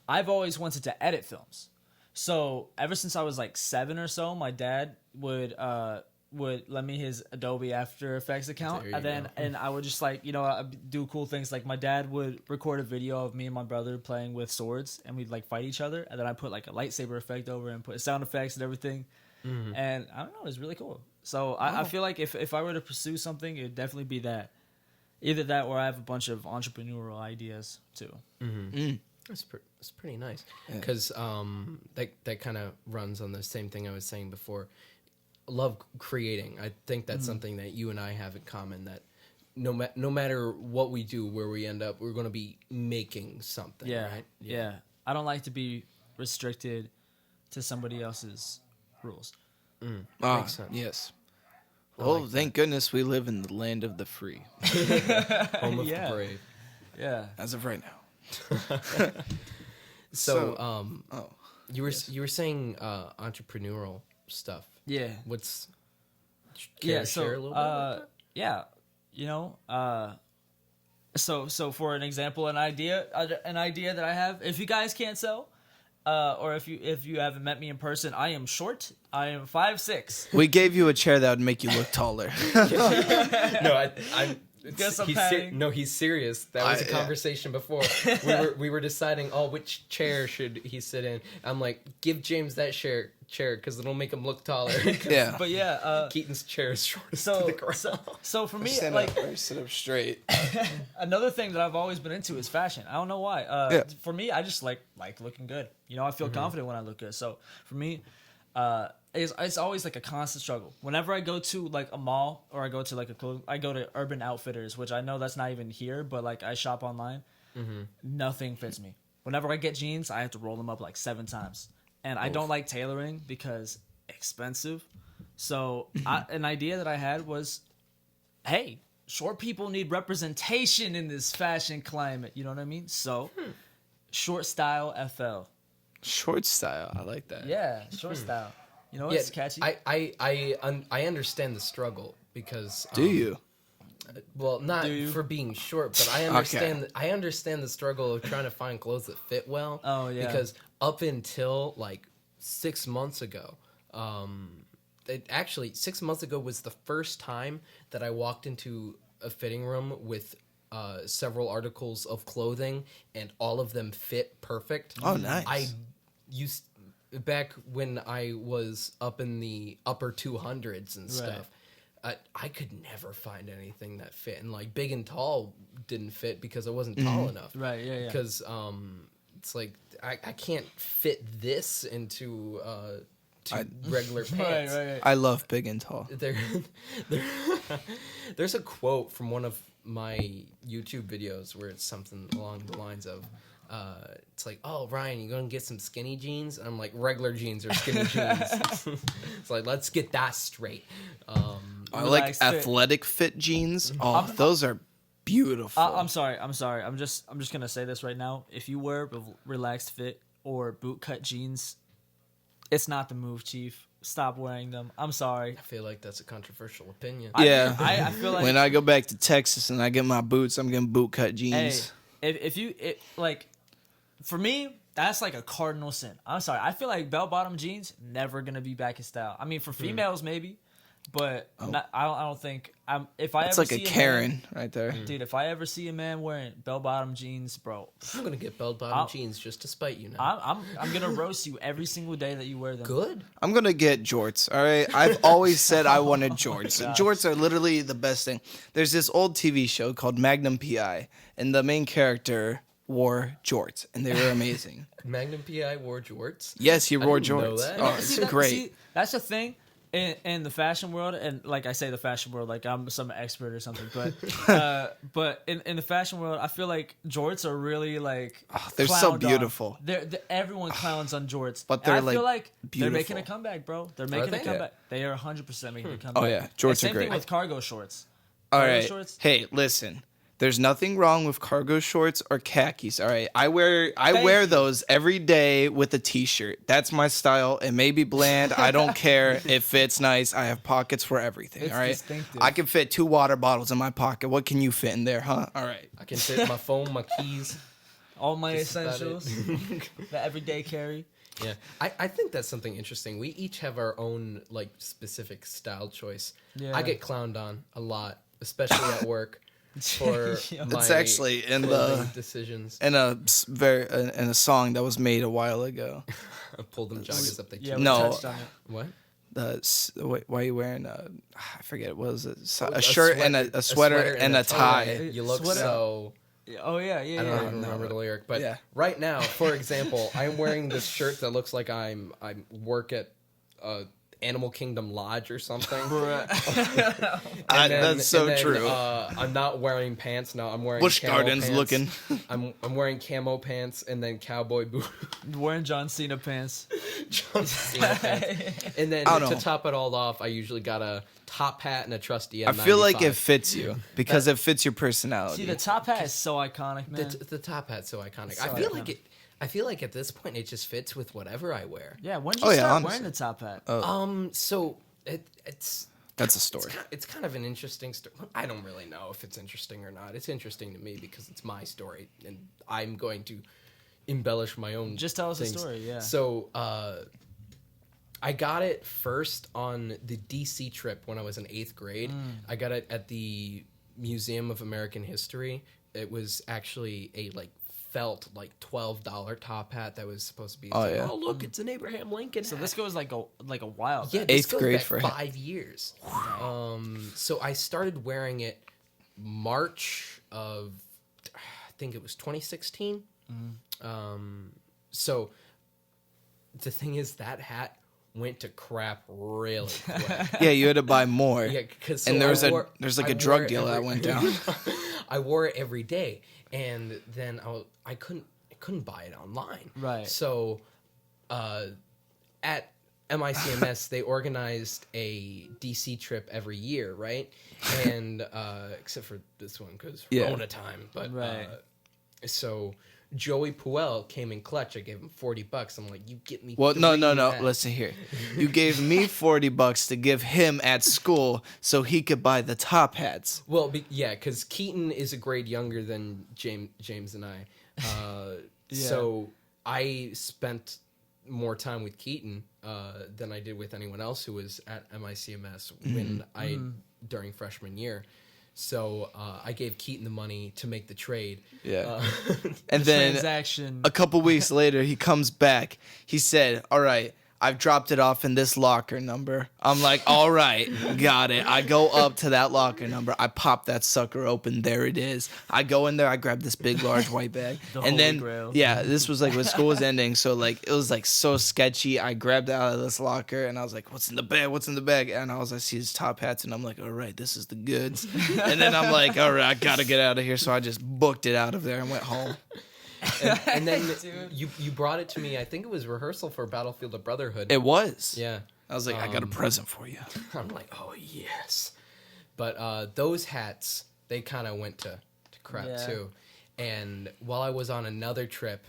I've always wanted to edit films. So ever since I was like 7 or so, my dad would lend me his Adobe After Effects account, There you and then go. and I would just like I'd do cool things. Like my dad would record a video of me and my brother playing with swords, and we'd like fight each other, and then I put like a lightsaber effect over and put sound effects and everything. And I don't know, it was really cool. So I feel like if I were to pursue something, it'd definitely be that. Either that or I have a bunch of entrepreneurial ideas too. That's pretty nice because that kind of runs on the same thing I was saying before. Love creating. I think that's something that you and I have in common. That no matter what we do, where we end up, we're going to be making something. Yeah, Right? yeah. I don't like to be restricted to somebody else's rules. Ah, Makes sense. yes. Well, thank goodness we live in the land of the free Home of Yeah. the brave. Yeah. as of right now. So, oh, you were saying entrepreneurial stuff. Yeah. What's Yeah. to So, share a little bit about that? yeah, so for an example, an idea that I have, if you guys can't tell, or if you haven't met me in person, I am short. I am 5'6". we gave you a chair that would make you look taller. No, I'm. Guess I'm he's padding. no, he's serious. That was a Yeah. conversation before. we were deciding, which chair should he sit in? I'm like, give James that chair because it'll make him look taller. Yeah. But yeah, Keaton's chair is shortest so, to the ground. so for me, Stand like up, or sit up straight. another thing that I've always been into is fashion. I don't know why. Yeah. For me, I just like looking good. I feel confident when I look good. So for me, it's always like a constant struggle. Whenever I go to like a mall or I go to like I go to Urban Outfitters, which I know that's not even here, but like I shop online. Nothing fits me. Whenever I get jeans, I have to roll them up like 7 times, and I don't like tailoring because expensive. So an idea that I had was, hey, short people need representation in this fashion climate. You know what I mean? So, Short Style FL. Short style. I like that. Yeah, short style. It's catchy. I understand the struggle because Do you? well, not Do you? for being short, but I understand the struggle of trying to find clothes that fit well. Oh, yeah. Because up until like 6 months ago, 6 months ago was the first time that I walked into a fitting room with several articles of clothing and all of them fit perfect. Oh, nice. I used back when I was up in the upper 200s and stuff. I could never find anything that fit, and like big and tall didn't fit because I wasn't tall enough. Right, yeah. Because it's like I can't fit this into regular pants. Right. I love big and tall. There's a quote from one of my YouTube videos where it's something along the lines of it's like, oh, Ryan, you gonna get some skinny jeans? And I'm like, regular jeans or skinny jeans. It's like, let's get that straight. I like athletic fit jeans. Oh, those are beautiful. I'm sorry. I'm just gonna say this right now. If you wear relaxed fit or boot cut jeans, it's not the move, Chief. Stop wearing them. I'm sorry. I feel like that's a controversial opinion. Yeah. I feel like when I go back to Texas and I get my boots, I'm getting boot cut jeans. Hey, if you like, for me, that's like a cardinal sin. I'm sorry. I feel like bell bottom jeans never gonna be back in style. I mean, for females maybe, but I don't think if I It's ever like a see Karen right there. dude, if I ever see a man wearing bell bottom jeans, bro, I'm gonna get bell-bottom jeans just to spite you now. I'm gonna roast you every single day that you wear them. Good. I'm gonna get jorts. All right. I've always said I wanted jorts. Jorts are literally the best thing. There's this old TV show called Magnum PI, and the main character wore jorts, and they were amazing. Magnum PI wore jorts. Yes, he wore didn't know jorts. that. Oh, it's great. See, that's the thing. In the fashion world, and like I say, the fashion world, like I'm some expert or something, but in the fashion world, I feel like jorts are really like they're so clowned on. beautiful. Everyone clowns on jorts, But And they're, I like, feel like they're beautiful. making a comeback, bro. They're making they? a comeback. They are 100% making a comeback. Oh, yeah. Jorts And same are great. thing with cargo shorts. All Cargo right. shorts. Hey, listen. There's nothing wrong with cargo shorts or khakis. All right. I wear those every day with a t-shirt. That's my style. It may be bland. I don't care. It fits nice. I have pockets for everything. It's all right. distinctive. I can fit 2 water bottles in my pocket. What can you fit in there, huh? All right. I can fit my phone, my keys. All my Just about essentials, the everyday carry. Yeah, I think that's something interesting. We each have our own like specific style choice. Yeah. I get clowned on a lot, especially at work, for Yeah. my It's actually in clothing the decisions. in a song that was made a while ago. I pull them joggers up the Yeah, chin. we No. touched on it. What? Why are you wearing I forget what was it? A A shirt sweater- and a sweater and a tie. You look Sweater. so. Oh yeah, I yeah. don't even remember the lyric, but Yeah. right now, for example, I'm wearing this shirt that looks like I work at Animal Kingdom Lodge or something. That's so true. I'm not wearing pants. No, I'm wearing Busch camo Gardens pants. looking. I'm wearing camo pants and then cowboy boots. Wearing John Cena pants. John Cena pants. And then I don't to know. top it all off, I usually got a top hat and a trusty I M95. feel like it fits you because it fits your personality. See, the top hat is so iconic, man. The top hat's so iconic. So I feel iconic. like it. I feel like at this point it just fits with whatever I wear. Yeah, when did you Oh, yeah, start honestly. wearing the top hat? So it's That's a story. it's kind of an interesting story. I don't really know if it's interesting or not. It's interesting to me because it's my story, and I'm going to embellish my own. Just tell us a things. story, yeah. So I got it first on the DC trip when I was in 8th grade. I got it at the Museum of American History. It was actually a felt $12 top hat that was supposed to be. Oh, yeah. Oh look, it's an Abraham Lincoln. So hat. this goes like a while. Yeah, back. this 8th goes grade back for 5 years. So I started wearing it March of, I think it was 2016. So the thing is, that hat went to crap really quick. Yeah, you had to buy more. Yeah, because and there's like a drug deal that went down. I wore it every day, and then I couldn't buy it online. Right. So, at MICMS they organized a DC trip every year, right? And except for this one because Yeah. Rona time, but Right. So Joey Puel came in clutch. I gave him $40. I'm like, you get me. Well, no. 3 hats." Listen here. You gave me $40 to give him at school so he could buy the top hats. Well, yeah, because Keaton is a grade younger than James and I. So I spent more time with Keaton than I did with anyone else who was at MICMS during freshman year. So I gave Keaton the money to make the trade. Yeah. And then Transaction. a couple weeks later, he comes back. He said, "All right, I've dropped it off in this locker number." I'm like, "All right, got it." I go up to that locker number. I pop that sucker open. There it is. I go in there. I grab this big, large white bag. The and Holy then, Grail. yeah, this was like when school was ending. So like, it was like so sketchy. I grabbed it out of this locker and I was like, "What's in the bag? What's in the bag?" And I see his top hats and I'm like, "All right, this is the goods." And then I'm like, "All right, I gotta get out of here." So I just booked it out of there and went home. And then Dude. you brought it to me. I think it was rehearsal for Battlefield of Brotherhood. It was. Yeah. I was like, I got a present for you. I'm like, oh yes. But those hats, they kind of went to crap Yeah. too. And while I was on another trip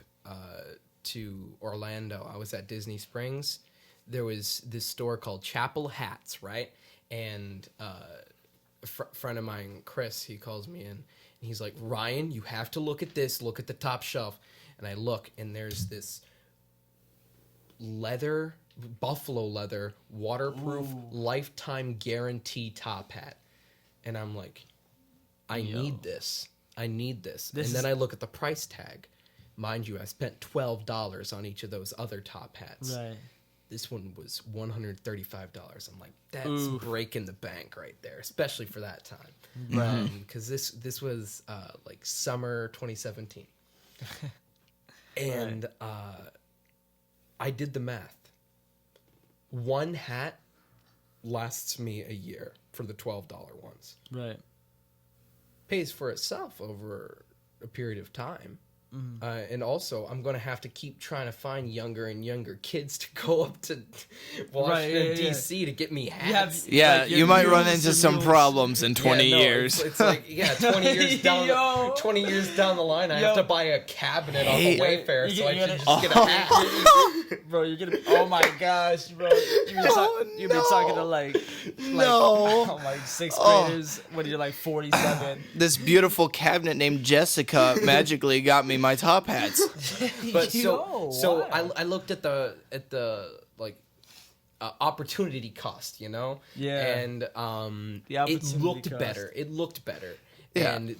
to Orlando, I was at Disney Springs. There was this store called Chapel Hats, right? And a friend of mine, Chris, he calls me in. And he's like, Ryan, you have to look at this. Look at the top shelf. And I look, and there's this buffalo leather, waterproof, lifetime guarantee top hat. And I'm like, I need this. And then I look at the price tag. Mind you, I spent $12 on each of those other top hats. Right. This one was $135. I'm like, that's breaking the bank right there, especially for that time. Right. Because this was like summer 2017. And I did the math. One hat lasts me a year for the $12 ones. Right. Pays for itself over a period of time. And also, I'm going to have to keep trying to find younger and younger kids to go up to Washington, D.C. to get me hats. Yeah, Like, you might you're run Mr. into some Mules. problems in 20 years. It's like, 20 years down, Yo. 20 years down the line, I have to buy a cabinet off Hey. of Wayfair, You so I get- should you just get a hat. Bro, you're gonna. Oh my gosh, bro. You've been talking to like No. like 6th graders when you're like 47. This beautiful cabinet named Jessica magically got me my top hats. But Yo, so wow. I looked at the like opportunity cost, you know? Yeah. And The it opportunity looked cost. better. It looked better. Yeah. And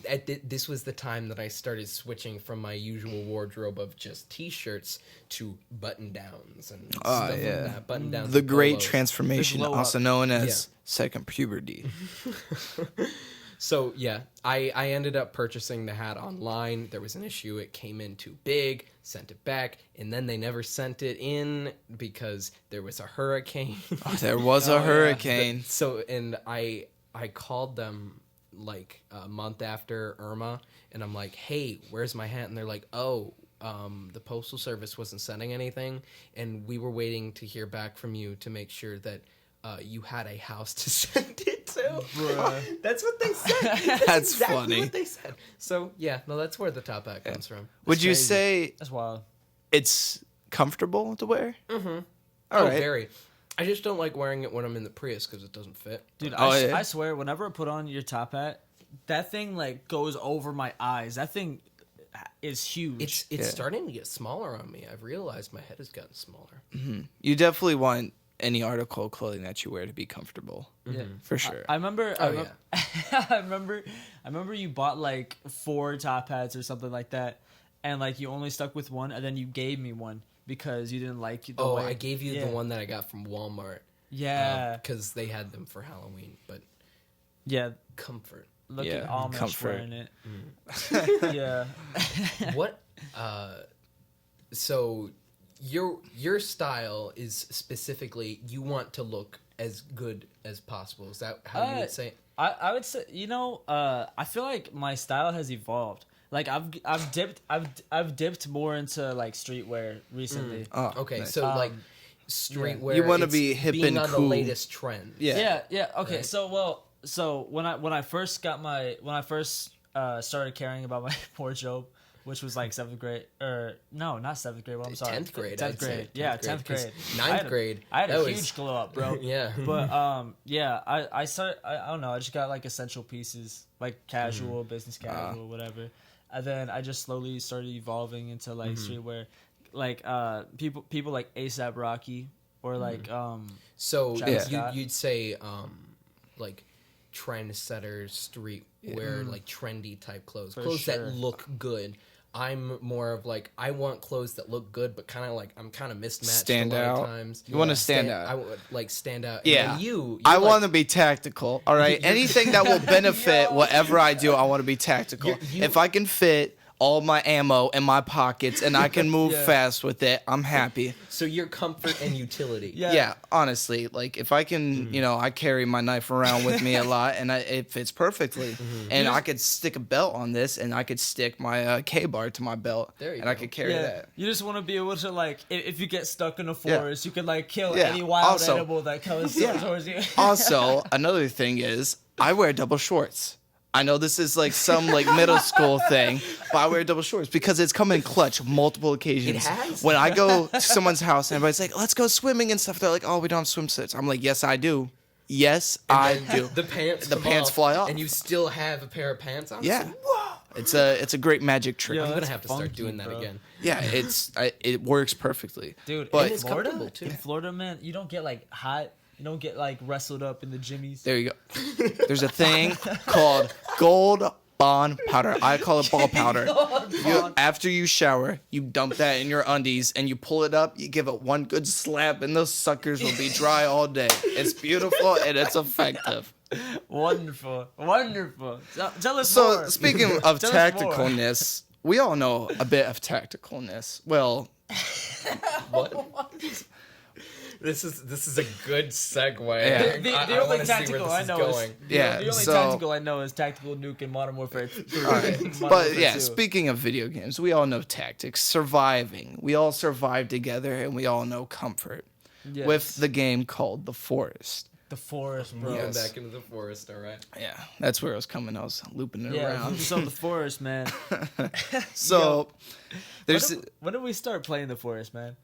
this was the time that I started switching from my usual wardrobe of just t-shirts to button-downs and stuff like that. Button-downs. The and great polos. transformation, Glow up. also known as second puberty. So yeah, I ended up purchasing the hat online. There was an issue; it came in too big. Sent it back, and then they never sent it in because there was a hurricane. There was a hurricane. So and I called them like a month after Irma, and I'm like, hey, where's my hat? And they're like, oh, the postal service wasn't sending anything, and we were waiting to hear back from you to make sure that you had a house to send it to. Bruh. That's what they said. That's exactly funny. what they said. So yeah, no, that's where the top hat comes from. Would you crazy. say That's wild. it's comfortable to wear? Mm-hmm. All right. Very. I just don't like wearing it when I'm in the Prius because it doesn't fit. Dude, Oh, I yeah. swear, whenever I put on your top hat, that thing like goes over my eyes. That thing is huge. It's Yeah. starting to get smaller on me. I've realized my head has gotten smaller. You definitely want any article of clothing that you wear to be comfortable. yeah. For sure. I remember. Oh, I remember you bought like 4 top hats or something like that, and like you only stuck with one, and then you gave me one because you didn't like the way. I gave you yeah. the one that I got from Walmart. Yeah. Because they had them for Halloween. But Yeah. comfort. Look Yeah, at Amish comfort. wearing it. Yeah. What? So your style is specifically you want to look as good as possible. Is that how you would say it? I would say, I feel like my style has evolved. Like I've dipped more into like streetwear recently. Oh, Okay, nice. so like streetwear. You wanna it's be hip being and on cool. the latest trend. Yeah. Yeah. Okay. Right. So when I first started caring about my wardrobe, which was like 7th grade, or no, not 7th grade. Well, I'm sorry, 10th grade. 10th I'd say. grade. Yeah, 10th 'cause grade. 9th grade. I had that a was- huge glow up, bro. Yeah. But yeah, I started. I don't know. I just got like essential pieces, like casual, business casual, whatever. And then I just slowly started evolving into like streetwear, like people like ASAP Rocky or like So Travis Scott. you'd say like trendsetter streetwear, like trendy type clothes, For clothes sure. that look good. I'm more of like I want clothes that look good, but kind of like I'm kind of mismatched Stand a lot out. of times. You wanna stand out. I would like stand out. Yeah. And you I like, want to be tactical. All right. Anything that will benefit whatever I do, I want to be tactical. You- If I can fit all my ammo in my pockets and I can move Yeah. fast with it, I'm happy. So your comfort and utility. Yeah, honestly, like if I can, I carry my knife around with me a lot, and it fits perfectly. And I could stick a belt on this, and I could stick my K-bar to my belt, There you and I go. could carry that. You just want to be able to like, if you get stuck in the Yeah. forest, you can like kill Yeah. any wild Also- animal that comes Yeah. towards you. Also, another thing is I wear double shorts. I know this is like some like middle school thing, but I wear double shorts because it's come in clutch multiple occasions. It has? When I go to someone's house and everybody's like, let's go swimming and stuff, they're like, oh, we don't have swimsuits. I'm like, yes, I do. Yes, I do. The pants The come pants fly off. and you still have a pair of pants on. Yeah. Whoa. It's a great magic trick. Yeah. I'm gonna That's have to start funky, doing that bro. again. Yeah, it works perfectly. Dude, But- in it's Florida, comfortable, too. in Florida, man, you don't get like hot. You don't get like wrestled up in the jimmies. There you go. There's a thing called Gold Bond powder. I call it ball powder. After you shower, you dump that in your undies and you pull it up. You give it one good slap, and those suckers will be dry all day. It's beautiful and it's effective. Wonderful, wonderful. Tell us So more. speaking of Tell us more. tacticalness, we all know a bit of tacticalness. Well, What? This is a good segue. Yeah. The only tactical I know is Yeah, the only so- tactical I know is tactical nuke in Modern Warfare 3. all right. Modern But Warfare yeah, 2. speaking of video games, we all know tactics, surviving. We all survive together, and we all know comfort. Yes. With the game called The Forest. the forest, bro. Going Yes. back into the forest. All right. Yeah, that's where I was coming. I was looping it Yeah, around. so the forest, man. So there's When did we start playing the forest, man?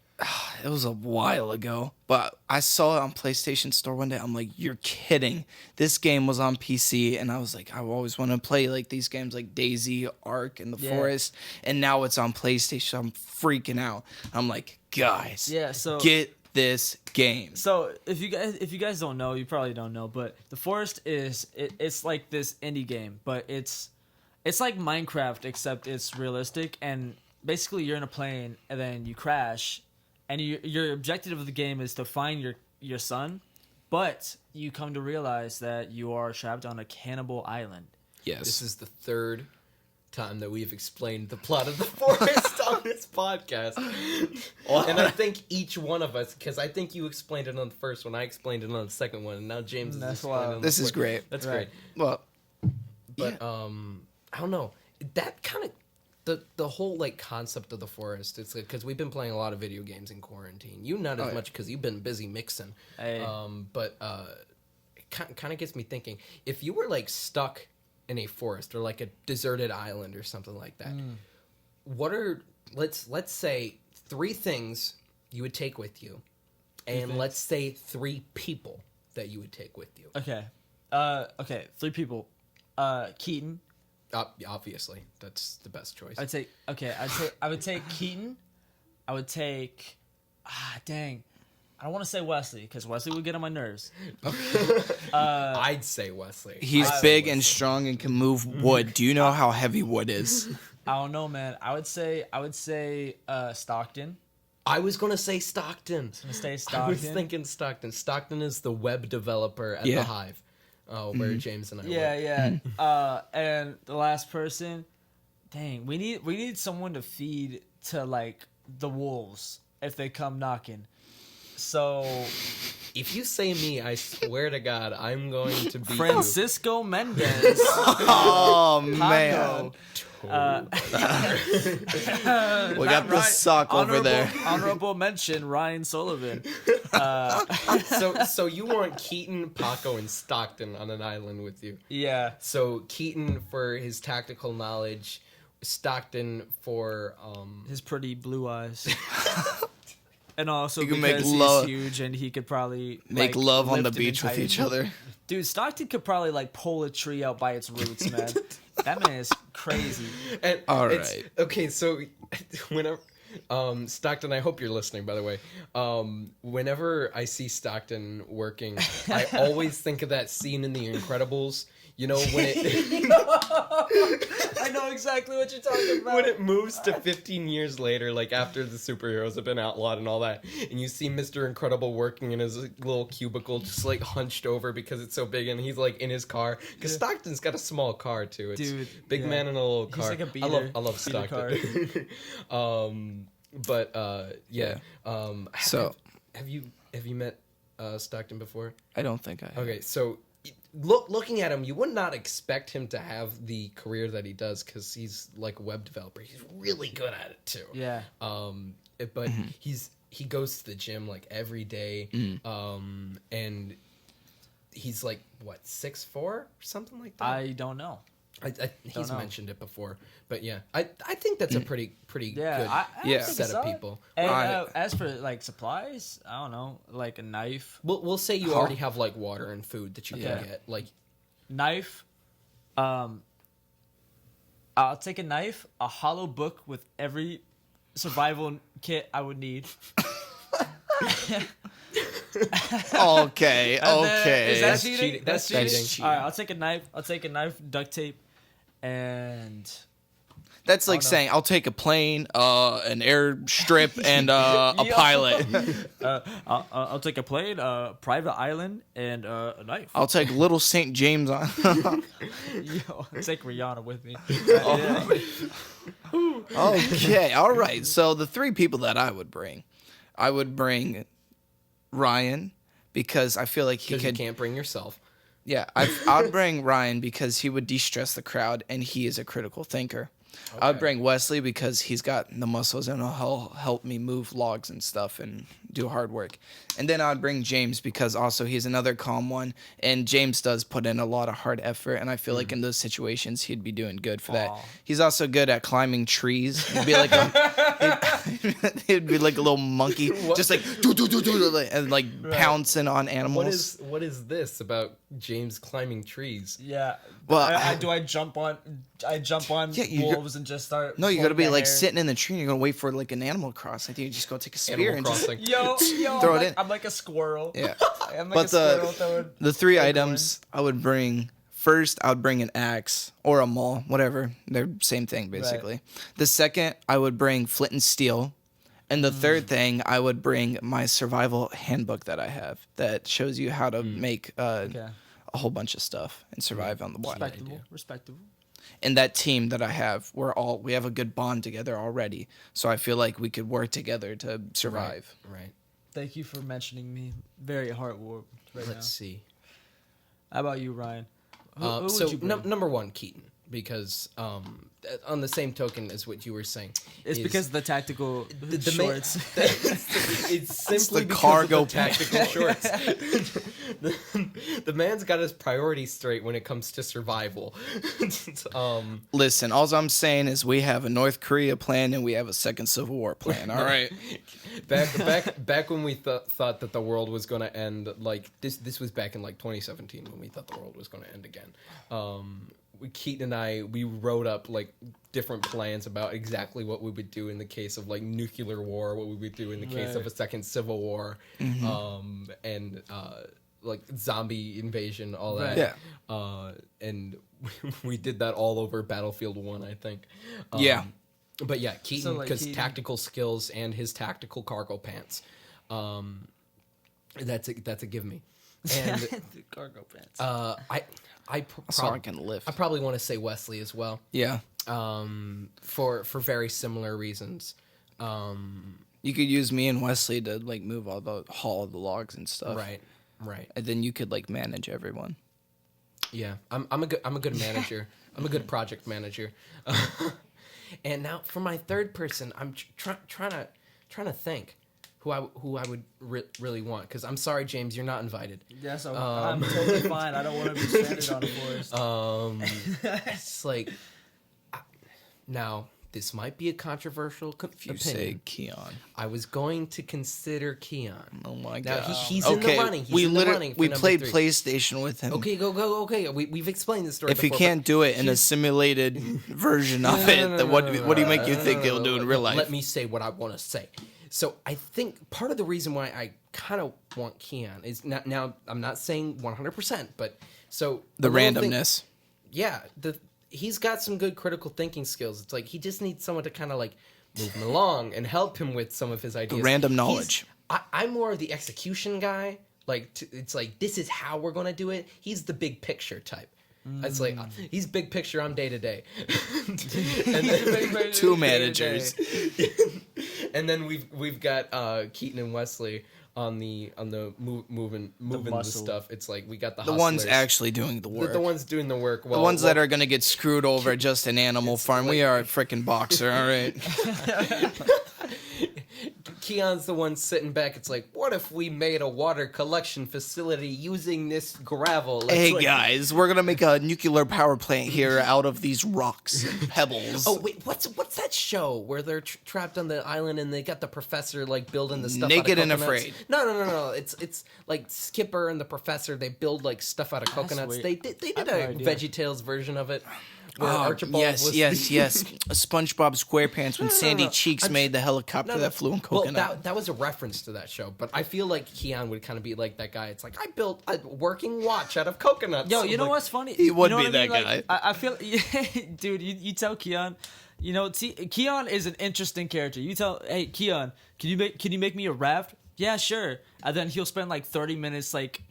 it was a while ago, but I saw it on PlayStation Store one day. I'm like, you're kidding. This game was on PC, and I was like, I always want to play like these games like Daisy, Ark, and The Yeah. Forest, and now it's on PlayStation. I'm freaking out. I'm like, guys, Yeah, so get this game. So if you guys don't know, you probably don't know, but the forest it's like this indie game, but it's like Minecraft except it's realistic, and basically you're in a plane and then you crash, and your objective of the game is to find your son, but you come to realize that you are trapped on a cannibal island. Yes. This is the third time that we've explained the plot of the forest on this podcast. And I think each one of us, because I think you explained it on the first one, I explained it on the second one, and now James is That's explaining it wild. on This the is fourth. great. That's Right. great. Well, But I don't know. That kind of the whole like concept of the forest. It's because we've been playing a lot of video games in quarantine. You not as yeah. much because you've been busy mixing. Hey. But it kind of gets me thinking. If you were like stuck in a forest or like a deserted island or something like that, what are let's say 3 things you would take with you, and let's say 3 people that you would take with you. Okay. 3 people. Keaton. Obviously, that's the best choice. I would take Keaton. I would take dang. I don't want to say Wesley because Wesley would get on my nerves. I'd say Wesley. he's I'd big say and Wesley. strong and can move wood. Do you know how heavy wood is? I don't know, man. I would say Stockton. I was gonna say Stockton. I'm gonna say I was Stockton. thinking Stockton. Stockton is the web developer at Yeah. the Hive, where James and I Yeah, work. yeah. And the last person, dang, we need someone to feed to like the wolves if they come knocking. So If you say me, I swear to God, I'm going to be Francisco Mendez. Oh man, Uh, we got the sock over there. Honorable mention Ryan Sullivan. So you want Keaton, Paco, and Stockton on an island with you. Yeah. So Keaton for his tactical knowledge, Stockton for His pretty blue eyes. And also You can because make he's love- huge and he could probably Make like, love on the lift an beach with entire- each other. Dude, Stockton could probably like pull a tree out by its roots, man. That man is crazy. And All it's- right. Okay, so whenever Stockton, I hope you're listening, by the way. Whenever I see Stockton working, I always think of that scene in The Incredibles. You know, when it I know exactly what you're talking about. when it moves to 15 years later, like after the superheroes have been outlawed and all that, and you see Mr. Incredible working in his little cubicle, just like hunched over because it's so big, and he's like in his car. Because Stockton's got a small car too. It's Dude, big man in a little car. He's like a beater. I love beater Stockton. Yeah. So have you met Stockton before? I don't think I have. Okay, so looking at him, you would not expect him to have the career that he does because he's like a web developer. He's really good at it too. Yeah. But he goes to the gym like every day, and he's like what 6'4" or something like that. I don't know. He's mentioned it before, but yeah, I think that's a pretty good I Yeah. think set it's of solid. people. And Right. as for like supplies, I don't know, like a knife. We'll say you already have like water and food that you Yeah. can get. Like Knife. I'll take a knife, a hollow book with every survival kit I would need. Okay, And then- okay. Is that That's cheating? cheating. That's cheating. cheating. All right, I'll take a knife. I'll take a knife, duct tape, and That's like saying I'll take a plane, an airstrip, and a Yo. pilot. I'll take a plane, private island, and a knife. I'll take Little St. James on. Yo, take Rihanna with me. Okay, all right. So the three people that I would bring Ryan because I feel like he because you could. can't bring yourself. Yeah, I'd bring Ryan because he would de-stress the crowd and he is a critical thinker. I'd bring Wesley because he's got the muscles and he'll help me move logs and stuff and do hard work. And then I'd bring James because also he's another calm one. And James does put in a lot of hard effort. And I feel like in those situations, he'd be doing good for that. Aw. He's also good at climbing trees. He'd be like he'd be like a little monkey, just like do, and like pouncing on animals. What is this about James climbing trees? Yeah. Well, do I jump on? I jump on Yeah, you- wolves and just start. No, you gotta be pulling like their hair? sitting in the tree and you're gonna wait for like an animal to cross. I think you just go take a spear Animal and just Crossing. Yo, Throw I'm it like, in. I'm like a squirrel. yeah. I'm like But a squirrel throwing. The three acorns. items I would bring first, I would bring an axe or a maul, whatever. They're same thing basically. The second, I would bring flint and steel. And the third thing, I would bring my survival handbook that I have that shows you how to make Okay. a whole bunch of stuff and survive on the wild. Respectable. Respectable. And that team that I have, we have a good bond together already. So I feel like we could work together to survive. Right. Thank you for mentioning me. Very heartwarming right Let's now. see. How about you, Ryan? Who So would you bring? number one, Keaton, because on the same token as what you were saying, It's is because of the tactical the shorts. it's simply the because cargo of the tactical shorts. the man's got his priorities straight when it comes to survival. Listen, all I'm saying is we have a North Korea plan and we have a second Civil War plan. All right. back when we thought that the world was going to end, like this was back in like 2017 when we thought the world was going to end again. Keaton and I, we wrote up like different plans about exactly what we would do in the case of like nuclear war, what we would do in the case of a second civil war, and like zombie invasion, all that. Yeah. And we did that all over Battlefield 1, I think. Yeah. But yeah, Keaton, So, like, because Keaton- tactical skills and his tactical cargo pants, that's a give me. And The cargo pants. So I can lift. I probably want to say Wesley as well. Yeah. For very similar reasons. You could use me and Wesley to like move all the haul of the logs and stuff. Right. And then you could like manage everyone. Yeah, I'm a good manager. I'm a good project manager. And now for my third person, I'm trying to think who I would really want, because I'm sorry, James, you're not invited. Yeah, so I'm totally fine. I don't want to be stranded on a forest. It's like now this might be a controversial If you opinion. say Keon. I was going to consider Keon. Oh my Now, god. he's in the running. He's in the running for we number played 3. PlayStation with him. Okay, go. Okay, we've explained this story. If he before, can't do it in a simulated version of it, then what do you make you think he'll do in real life? Let me say what I want to say. So I think part of the reason why I kind of want Keon is now I'm not saying 100%, but so The little thing- randomness. yeah, he's got some good critical thinking skills. It's like he just needs someone to kind of like move him along and help him with some of his ideas. Random knowledge. I'm more of the execution guy. Like it's like this is how we're gonna do it. He's the big picture type. It's like he's big picture. I'm day to day. Two managers. And then we've got Keaton and Wesley on the moving the stuff. It's like we got the ones hustlers. actually doing the work. The ones doing the work. Well, the ones that are gonna get screwed over at just an animal farm. We are a freaking boxer, all right. Keon's the one sitting back. It's like, what if we made a water collection facility using this gravel? It's Hey like, guys, we're gonna make a nuclear power plant here out of these rocks and pebbles. Oh wait, what's that show where they're trapped on the island and they got the professor like building the stuff? Naked out of and coconuts? Afraid. No. It's like Skipper and the professor. They build like stuff out of coconuts. sweet. They did no a idea. VeggieTales version of it. Where Oh, Archibald yes. SpongeBob SquarePants when Sandy Cheeks made the helicopter that flew in coconut. Well, that was a reference to that show, but I feel like Keon would kind of be like that guy. It's like I built a working watch out of coconuts. Yo, you know Like, what's funny? He would You know be what I mean? that Like, guy. I feel, dude. You tell Keon, you know, Keon is an interesting character. You tell, hey Keon, can you make me a raft? Yeah, sure. And then he'll spend like 30 minutes like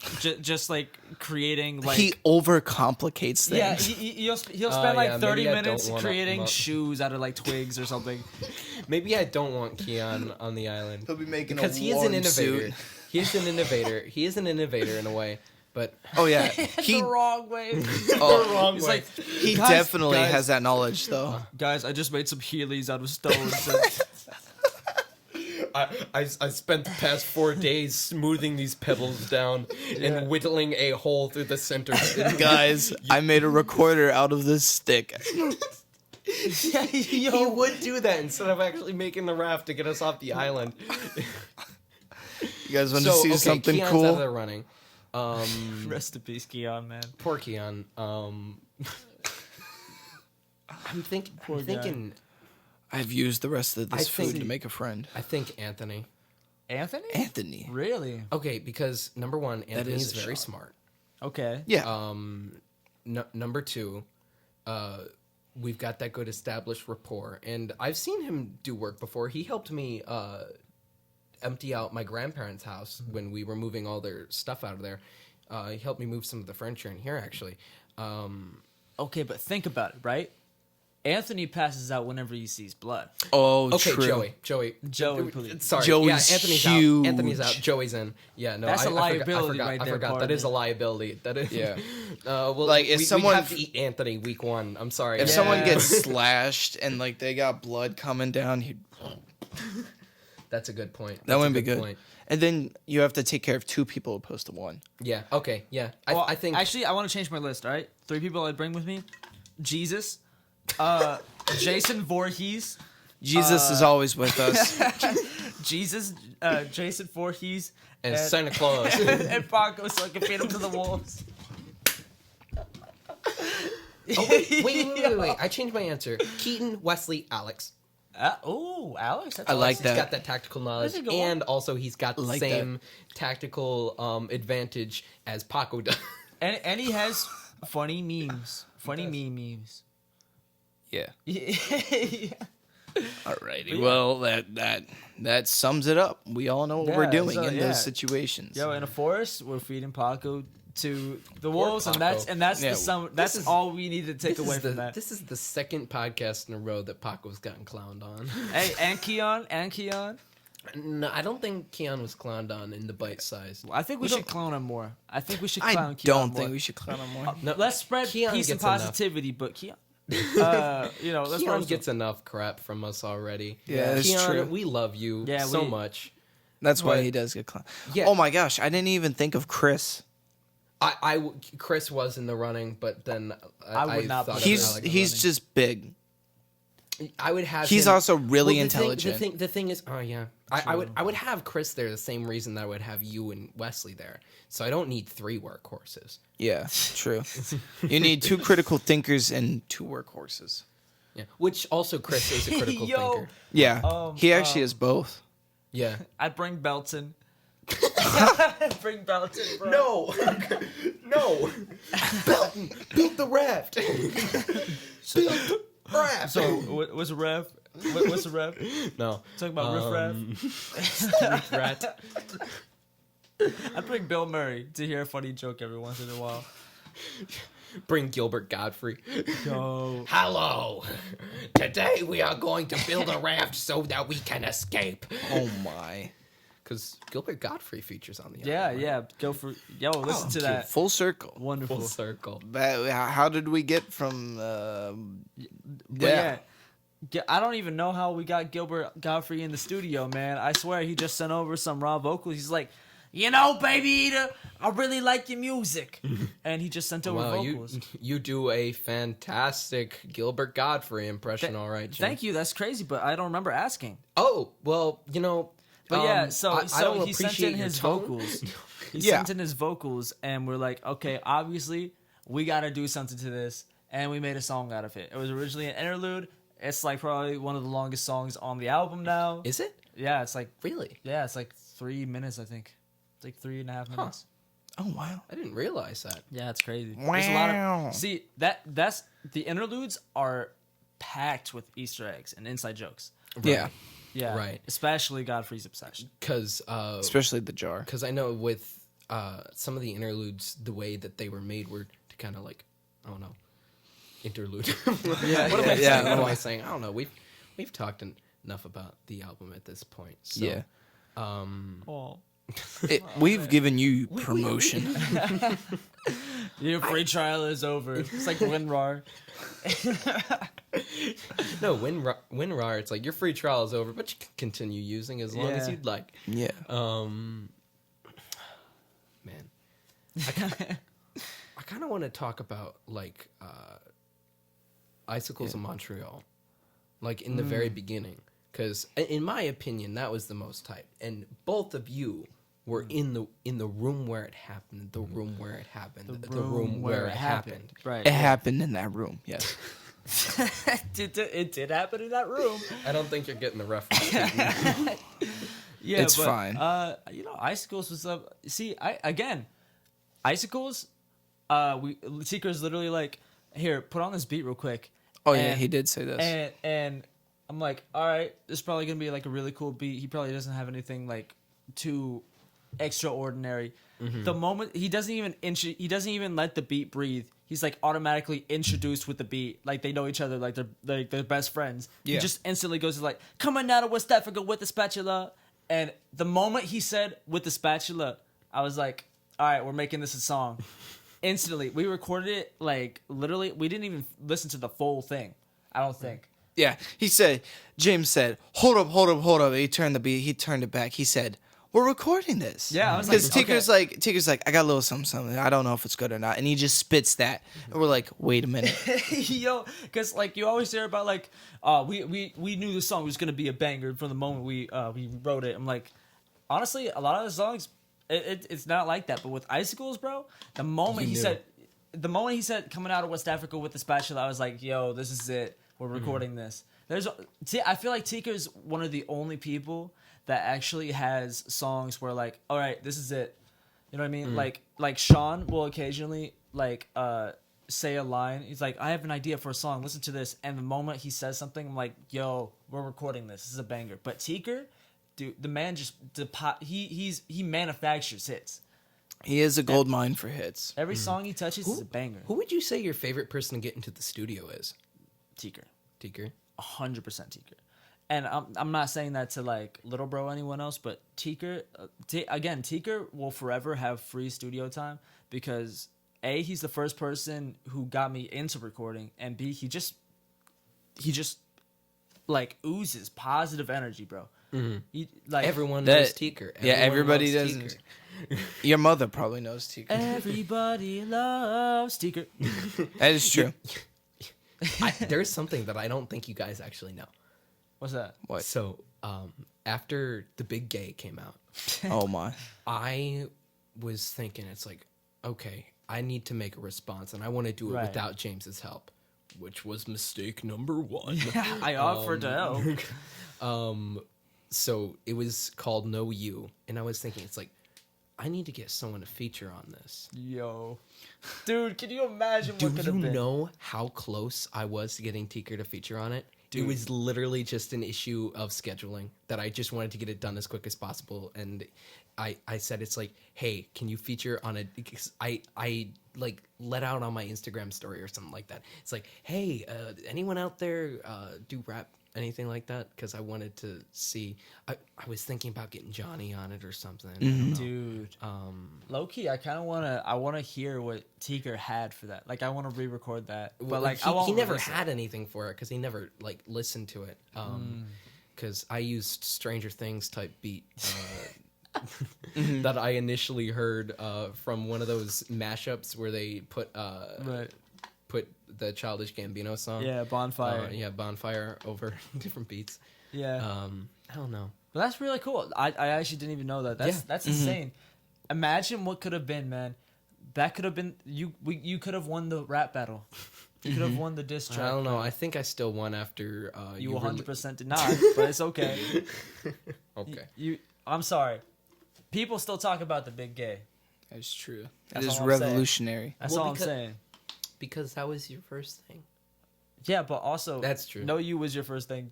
just like creating like He overcomplicates things. yeah, he'll spend like yeah, 30 maybe I don't minutes wanna- creating I'm up. shoes out of like twigs or something. Maybe I don't want Keon on the island. He'll be making because a he is an warm innovator. suit. He's an innovator. He is an innovator in a way, but Oh yeah, he the wrong way. oh, He's like, he guys, definitely guys, has that knowledge though. Guys, I just made some Heelys out of stones. I spent the past 4 days smoothing these pebbles down and whittling a hole through the center. Guys, I made a recorder out of this stick. He would do that instead of actually making the raft to get us off the island. You guys want to see something Keon's cool? out of the running. Rest in peace, Keon, man. Poor Keon. I'm thinking. I've used the rest of this I food think- to make a friend. I think Anthony. Anthony? Anthony. Really? Okay, because number one, Anthony's is a very shot. smart. Okay. Yeah. Number two, we've got that good established rapport, and I've seen him do work before. He helped me empty out my grandparents' house when we were moving all their stuff out of there. He helped me move some of the furniture in here, actually. Okay, but think about it, right? Anthony passes out whenever he sees blood. Oh, Okay, true. Joey, please. sorry, Joey's yeah, Anthony's huge. out. Anthony's out. Joey's in. Yeah, no, That's a liability I right there, forgot. That partner. is a liability. That is. Yeah. Well, Like, if we someone- have to eat Anthony week 1. I'm sorry. If Yeah. someone gets slashed and like they got blood coming down, That's a good point. that That's a wouldn't be good. point. And then you have to take care of 2 people opposed to 1. Yeah. Okay. Yeah. Well, I think actually, I want to change my list. All right, 3 people I'd bring with me: Jesus, Jason Voorhees, Jesus is always with us. Jesus, Jason Voorhees, and Santa Claus. and Paco, so I can feed him to the wolves. Oh, wait. I changed my answer. Keaton, Wesley, Alex. Oh, Alex, that's I like He's that. got that tactical knowledge, That's a good one. and also he's got the like same tactical advantage as Paco does. And he has funny memes, memes. Yeah. Yeah. Alrighty. Well, that sums it up. We all know what we're Yeah, doing so, in yeah. those situations. Yo, in a forest, we're feeding Paco to the wolves, and Paco. that's Yeah, the sum. That's all we need to take away from that. This is the second podcast in a row that Paco's gotten clowned on. Hey, and Keon. No, I don't think Keon was clowned on in the bite size. I think we should clown him more. I think we should I clown Keon don't more. think we should clown him more. No, Let's spread Keon peace and gets enough. positivity, but Keon, let's Keon gets enough crap from us already. Yeah, that's Keon, true. we love you Yeah, so we- much. That's why But- he does get clowned. Yeah. Oh my gosh, I didn't even think of Chris. Chris was in the running, but then I would not thought put of him it. He's like he's running. just big. I would have. He's him- also really Well, intelligent. The thing is, oh yeah, I would have Chris there the same reason that I would have you and Wesley there. So I don't need 3 workhorses. Yeah, true. You need 2 critical thinkers and 2 workhorses. Yeah, which also Chris is a critical Yo. thinker. Yeah, he actually is both. Yeah, I'd bring Belton. Bring Belton, bro. No, no. Belton, build the raft. Build raft. So what's a rev? What's a rev? No, Talking about riff raff. Street rat. I bring Bill Murray to hear a funny joke every once in a while. Bring Gilbert Godfrey. Yo. Hello. Today we are going to build a raft so that we can escape. Oh my. Because Gilbert Godfrey features on the Yeah, album. yeah. Go for listen to Okay, that. full circle. Wonderful. Full circle. But how did we get from? But yeah. I don't even know how we got Gilbert Godfrey in the studio, man. I swear he just sent over some raw vocals. He's like, BabyEater, I really like your music. And he just sent over vocals. You do a fantastic Gilbert Godfrey impression, all right, Jim. Thank you. That's crazy, but I don't remember asking. Oh, well, But yeah, so I don't he sent appreciate in your his tone. vocals. He Yeah. sent in his vocals, and we're like, okay, obviously, we got to do something to this. And we made a song out of it. It was originally an interlude. It's like probably one of the longest songs on the album now. Is it? Yeah, it's like Really? 3 minutes, I think. It's like 3.5 minutes. Oh wow. I didn't realize that. Yeah, it's crazy. Wow. There's a lot of that's the interludes are packed with Easter eggs and inside jokes. Yeah. Yeah, Right. Especially Godfrey's Obsession. Because Especially the jar. I know with some of the interludes, the way that they were made were to kind of like, I don't know, interlude. Yeah, What am I yeah. saying? What am I saying? I don't know. We've talked enough about the album at this point. So, Yeah. Oh. We've given you promotion. Your free trial is over. It's like WinRAR. No, WinRAR, it's like your free trial is over, but you can continue using as long as Yeah. you'd like. Yeah. Man, I kind of want to talk about like Icicles of Montreal, like in the very beginning, because in my opinion that was the most hype, and both of you were in the room where it happened, the room where it happened, the room where it happened. Right. It happened in that room. Yes. It did happen in that room. I don't think you're getting the reference. Yeah, It's fine. Icicles was up. See, Icicles. Seeker's literally like, here, put on this beat real quick. Oh yeah, he did say this. And I'm like, all right, this is probably gonna be like a really cool beat. He probably doesn't have anything like too extraordinary. The moment he doesn't even let the beat breathe. He's like automatically introduced with the beat, like they know each other, like they're best friends. Yeah. He just instantly goes to like, coming out of West Africa with the spatula. And the moment he said with the spatula, I was like, all right, we're making this a song. Instantly, we recorded it like literally. We didn't even listen to the full thing. I don't think. Yeah, James said, hold up. He turned it back. He said, we're recording this. Yeah, I was like, because Ticker's like, I got a little something. I don't know if it's good or not. And he just spits that. And we're like, wait a minute. Yo, because like you always hear about like, we knew the song was gonna be a banger from the moment we wrote it. I'm like, honestly, a lot of the songs, it's not like that. But with Icicles, bro, the moment he said coming out of West Africa with the spatula, I was like, yo, this is it. We're recording this. I feel like Ticker's one of the only people that actually has songs where like, all right, this is it. You know what I mean? Like Sean will occasionally like say a line. He's like, I have an idea for a song. Listen to this. And the moment he says something, I'm like, yo, we're recording this. This is a banger. But Ticker, dude, the man just he manufactures hits. He is a gold mine for hits. Every song he touches is a banger. Who would you say your favorite person to get into the studio is? Ticker, Ticker. 100% Ticker. And I'm not saying that to like little bro anyone else, but Ticker, Ticker will forever have free studio time because A, he's the first person who got me into recording, and B, he just like oozes positive energy, bro. He, like Everyone knows Ticker. Everybody loves does. Ticker. Your mother probably knows Ticker. Everybody loves Ticker. That is true. There's something that I don't think you guys actually know. What's that? What? So, after The Big Gay came out, Oh my. I was thinking, it's like, okay, I need to make a response, and I want to do it Right. without James's help, which was mistake number one. I offered to help. So it was called No You, and I was thinking, it's like, I need to get someone to feature on this. Yo, dude, can you imagine Do what could have you been? know how close I was to getting Teaker to feature on it? Dude. It was literally just an issue of scheduling that I just wanted to get it done as quick as possible. And I said, it's like, hey, can you feature on it? Because I like let out on my Instagram story or something like that. It's like, hey, anyone out there do rap? Anything like that? Because I wanted to see. I was thinking about getting Johnny on it or something. I don't know. Dude, low key, I kind of wanna hear what Teaker had for that. Like, I want to re-record that, but Well, like, he never release it. had anything for it because he never like listened to it. Because I used Stranger Things type beat that I initially heard from one of those mashups where they put Right. put the Childish Gambino song. Yeah, Bonfire. Bonfire over different beats. Yeah. I don't know. But that's really cool. I actually didn't even know that. That's insane. Imagine what could have been, man. That could have been you could have won the rap battle. You could have won the diss track. I don't know. I think I still won after You 100% did not, but it's okay. Okay. I'm sorry. People still talk about the big gay. That's true. That's It is all I'm saying. revolutionary. That's Well, all because- I'm saying. Because that was your first thing. Yeah, but also That's true. No You was your first thing.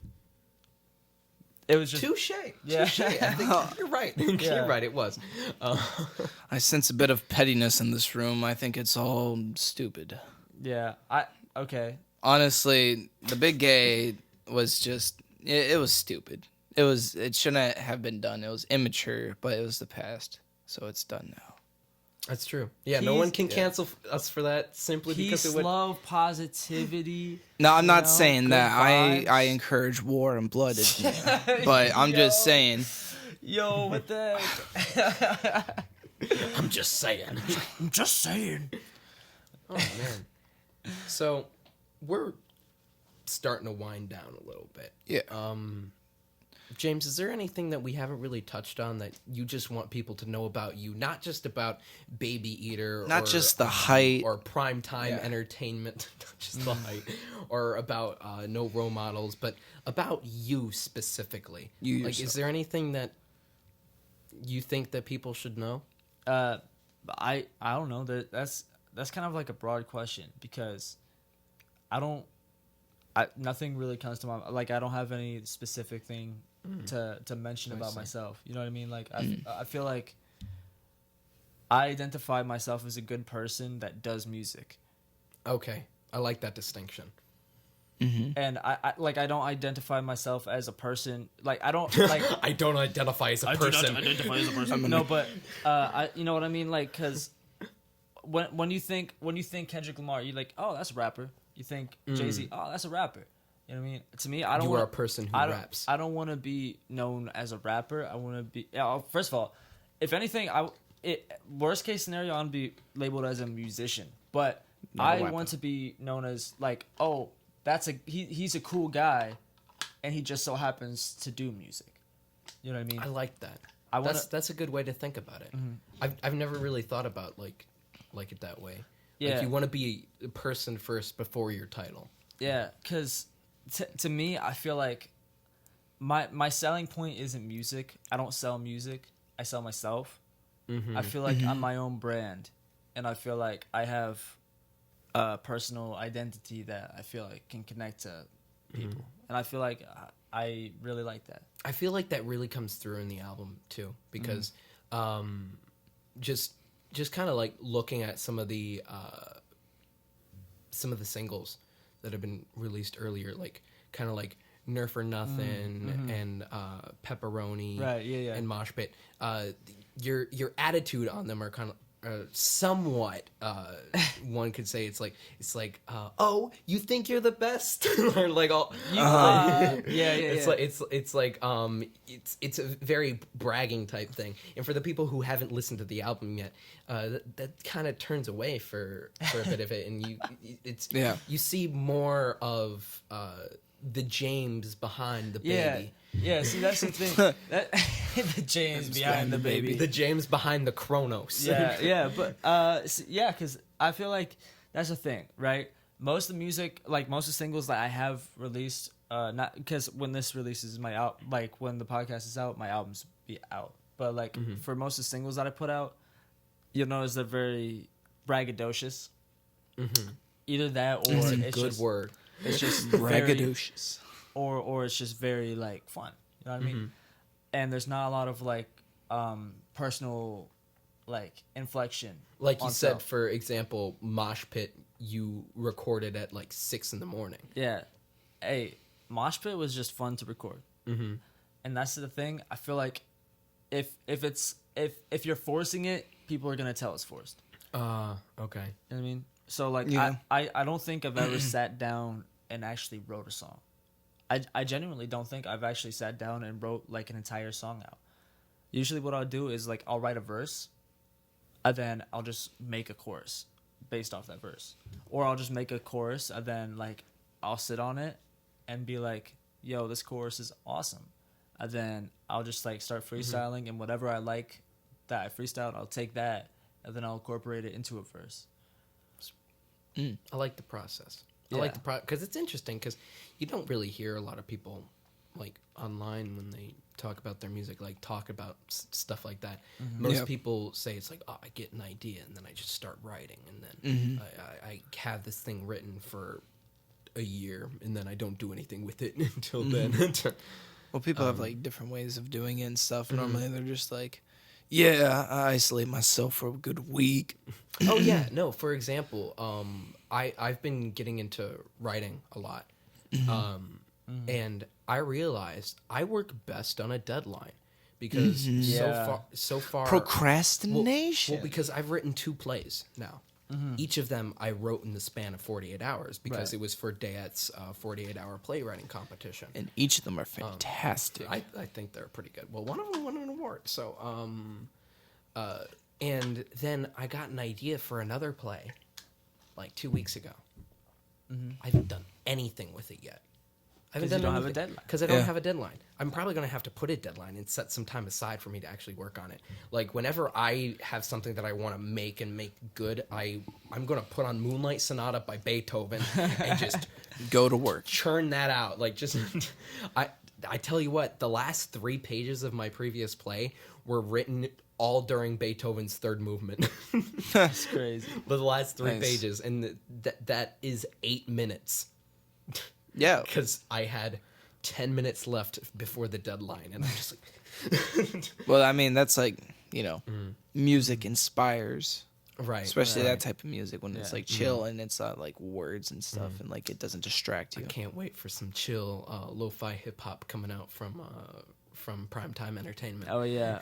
It was just Touche. Yeah. Touche. I think you're right. Yeah. You're right. It was. I sense a bit of pettiness in this room. I think it's all stupid. Yeah. Okay. Honestly, the big gay was just it was stupid. It shouldn't have been done. It was immature, but it was the past. So it's done now. That's true. Yeah, no one can cancel us for that simply because Peace, it would. love, positivity. No, I'm you not know, saying good that. vibes. I encourage war and blood, but I'm just saying. Yo, what the heck? I'm just saying. I'm just saying. Oh man. So, we're starting to wind down a little bit. Yeah. James, is there anything that we haven't really touched on that you just want people to know about you? Not just about BabyEater, Not just the height. or primetime entertainment, not just the height, or about no role models, but about you specifically. You like, is yourself. there anything that you think that people should know? I don't know. That's kind of like a broad question because nothing really comes to my like. I don't have any specific thing to mention about myself. You know what I mean? Like I feel like I identify myself as a good person that does music. Okay, I like that distinction. And I don't identify myself as a person. Like I don't like. I don't identify as a person. identify as a person. No, but you know what I mean. Like, cause when you think Kendrick Lamar, you're like, oh, that's a rapper. You think Jay-Z, oh, that's a rapper. You know what I mean? To me, I don't. You wanna, are a person who raps. I don't want to be known as a rapper. I want to be. First of all, if anything, worst case scenario, I want to be labeled as a musician. But I want to be known as like, oh, he's a cool guy, and he just so happens to do music. You know what I mean? I like that. wanna- That's a good way to think about it. I've never really thought about like it that way. Yeah. Like you want to be a person first before your title. Yeah, because to me, I feel like my selling point isn't music. I don't sell music. I sell myself. I feel like I'm my own brand, and I feel like I have a personal identity that I feel like can connect to people, and I feel like I really like that. I feel like that really comes through in the album too, because just kind of like looking at some of the singles that have been released earlier, like kind of like Nerf or Nothing and Pepperoni, Right, yeah. and Mosh Pit. Your attitude on them are kind of somewhat one could say it's like oh, you think you're the best or like all it's it's a very bragging type thing, and for the people who haven't listened to the album yet, that kind of turns away for a bit of it, and you see more of the James behind the baby. Yeah, see, that's the thing. The James behind the baby. The James behind the Chronos. Yeah, but because I feel like that's the thing, right? Most of the music, like most of the singles that I have released, not because when this releases my out, like when the podcast is out, my albums be out. but like for most of the singles that I put out, you'll notice they're very braggadocious. Either that or It's a it's good just word. it's just very, Braggadocious. or it's just very like fun. You know what I mean? And there's not a lot of like personal like inflection. Like you on said, stuff. for example, Mosh Pit, you recorded at like 6 in the morning. Yeah. Hey, Mosh Pit was just fun to record. And that's the thing. I feel like if you're forcing it, people are gonna tell it's forced. Okay. You know what I mean? So like Yeah. I don't think I've ever sat down and actually wrote a song. I genuinely don't think I've actually sat down and wrote like an entire song out. Usually what I'll do is like I'll write a verse and then I'll just make a chorus based off that verse. Or I'll just make a chorus and then like I'll sit on it and be like, yo, this chorus is awesome. And then I'll just like start freestyling and whatever I like that I freestyled, I'll take that and then I'll incorporate it into a verse. I like the process. I Yeah. like the because it's interesting because you don't really hear a lot of people like online when they talk about their music, like talk about stuff like that. Most people say it's like, oh, I get an idea and then I just start writing and then I have this thing written for a year and then I don't do anything with it until then. Well, people have like different ways of doing it and stuff. Normally, they're just like, "Yeah, I isolate myself for a good week." Oh yeah, no. For example, I've been getting into writing a lot, and I realized I work best on a deadline because Yeah. so far Procrastination. Well, because I've written 2 plays now. Each of them I wrote in the span of 48 hours because Right. it was for Dayet's 48-hour playwriting competition. and each of them are fantastic. I think they're pretty good. Well, one of them won an award. So, and then I got an idea for another play like 2 weeks ago. I haven't done anything with it yet. I haven't 'Cause you done don't have a deadline. because I don't Yeah. have a deadline. I'm probably going to have to put a deadline and set some time aside for me to actually work on it. Like whenever I have something that I want to make and make good, I'm going to put on Moonlight Sonata by Beethoven and just Go to work. churn that out. Like just I tell you what, the last 3 pages of my previous play were written all during Beethoven's 3rd movement. That's crazy. The last 3 Nice. pages, and that is 8 minutes Yeah. because I had 10 minutes left before the deadline, and I'm just like, Well, I mean, that's like, music inspires. right, Especially right. that type of music when it's Yeah. like chill and it's not like words and stuff and like it doesn't distract you. I can't wait for some chill lo-fi hip hop coming out from Primetime Entertainment. Oh yeah,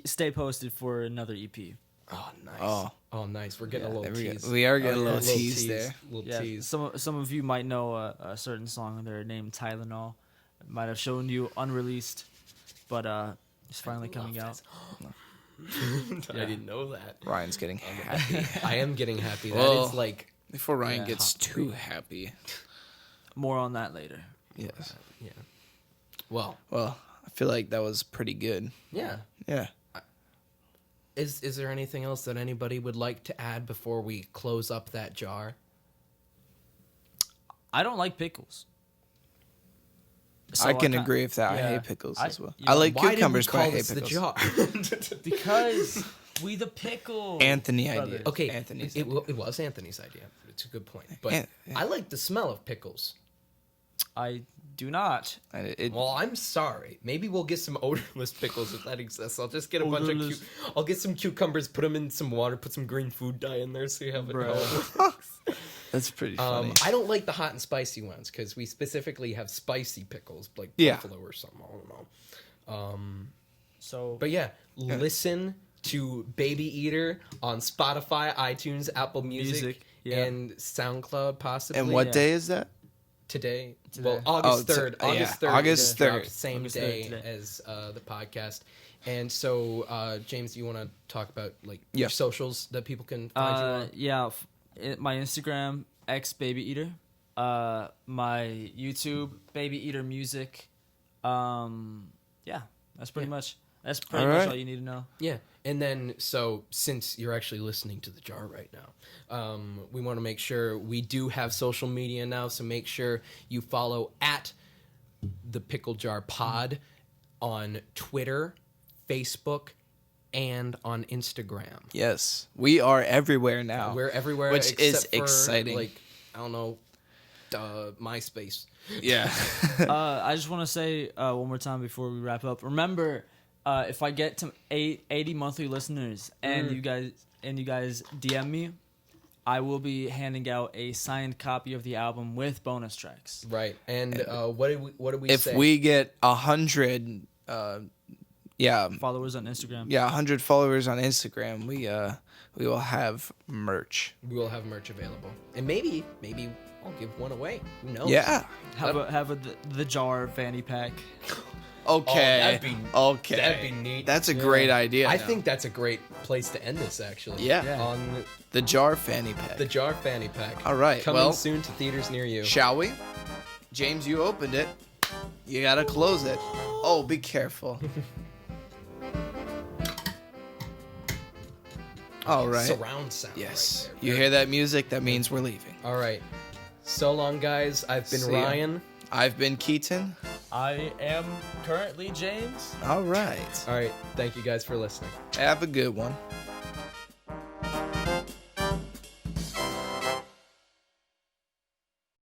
stay posted for another EP. Oh, nice. Oh, nice. We're getting a little There we go. tease. We are getting a Yeah, little tease there. Little Yeah, tease. some of you might know a certain song there named Tylenol. Might have shown you unreleased, but it's finally coming out. I didn't know that. Ryan's getting happy. I am getting happy. That Well, is like, Before Ryan Yeah. gets too happy. More on that later. Yes. yeah. Well, Well, I feel like that was pretty good. yeah. Yeah. Is there anything else that anybody would like to add before we close up that jar? I don't like pickles. So I can ca- agree with that. I yeah, hate pickles as well. you I know, like Why cucumbers, did but we I call hate this the pickles. jar? because we the pickle. Anthony brothers. idea. Okay, Anthony's it was Anthony's idea. It's a good point. But Yeah. I like the smell of pickles. I do not. Well, I'm sorry. Maybe we'll get some odorless pickles if that exists. I'll just get a bunch of Odorless. I'll get some cucumbers, put them in some water, put some green food dye in there, see how it Bro. works. That's pretty funny. I don't like the hot and spicy ones because we specifically have spicy pickles, like Yeah. buffalo or something. I don't know. So But yeah, listen to Baby Eater on Spotify, iTunes, Apple Music, yeah. and SoundCloud, possibly. And what yeah. day is that? Today? Today. Well, August Oh, 3rd. yeah, August 3rd. August is dropped 3rd. Same August 3rd day today. as the podcast. And so, James, you want to talk about like Yeah. your socials that people can find you on? yeah, my Instagram xBabyEater, my YouTube BabyEater Music. Yeah, that's pretty much much Alright. all you need to know. Yeah. And then, so since you're actually listening to the jar right now, we want to make sure we do have social media now. So make sure you follow at the Pickle Jar Pod on Twitter, Facebook, and on Instagram. Yes, we are everywhere now. We're everywhere, which is except for, exciting. Like, I don't know, MySpace. Yeah. I just want to say one more time before we wrap up. Remember, if I get to 80 monthly listeners and you guys DM me, I will be handing out a signed copy of the album with bonus tracks. Right. And what do we If say? we get 100, Followers on Instagram. 100 followers on Instagram, we will have merch. We will have merch available, and maybe I'll give one away. Who knows? Yeah. Have the jar fanny pack. Okay. Okay. That'd be neat. That's a great idea. I now. think that's a great place to end this, actually. Yeah. On The jar fanny pack. the Jar Fanny Pack. All right, Coming well- soon to theaters near you. Shall we? James, you opened it. You gotta close it. Oh, be careful. All right. Surround sound. Yes. Right there. You hear that music? That means we're leaving. All right. So long, guys. I've been See ya. Ryan. I've been Keaton. I am currently James. All right. All right. Thank you guys for listening. Have a good one.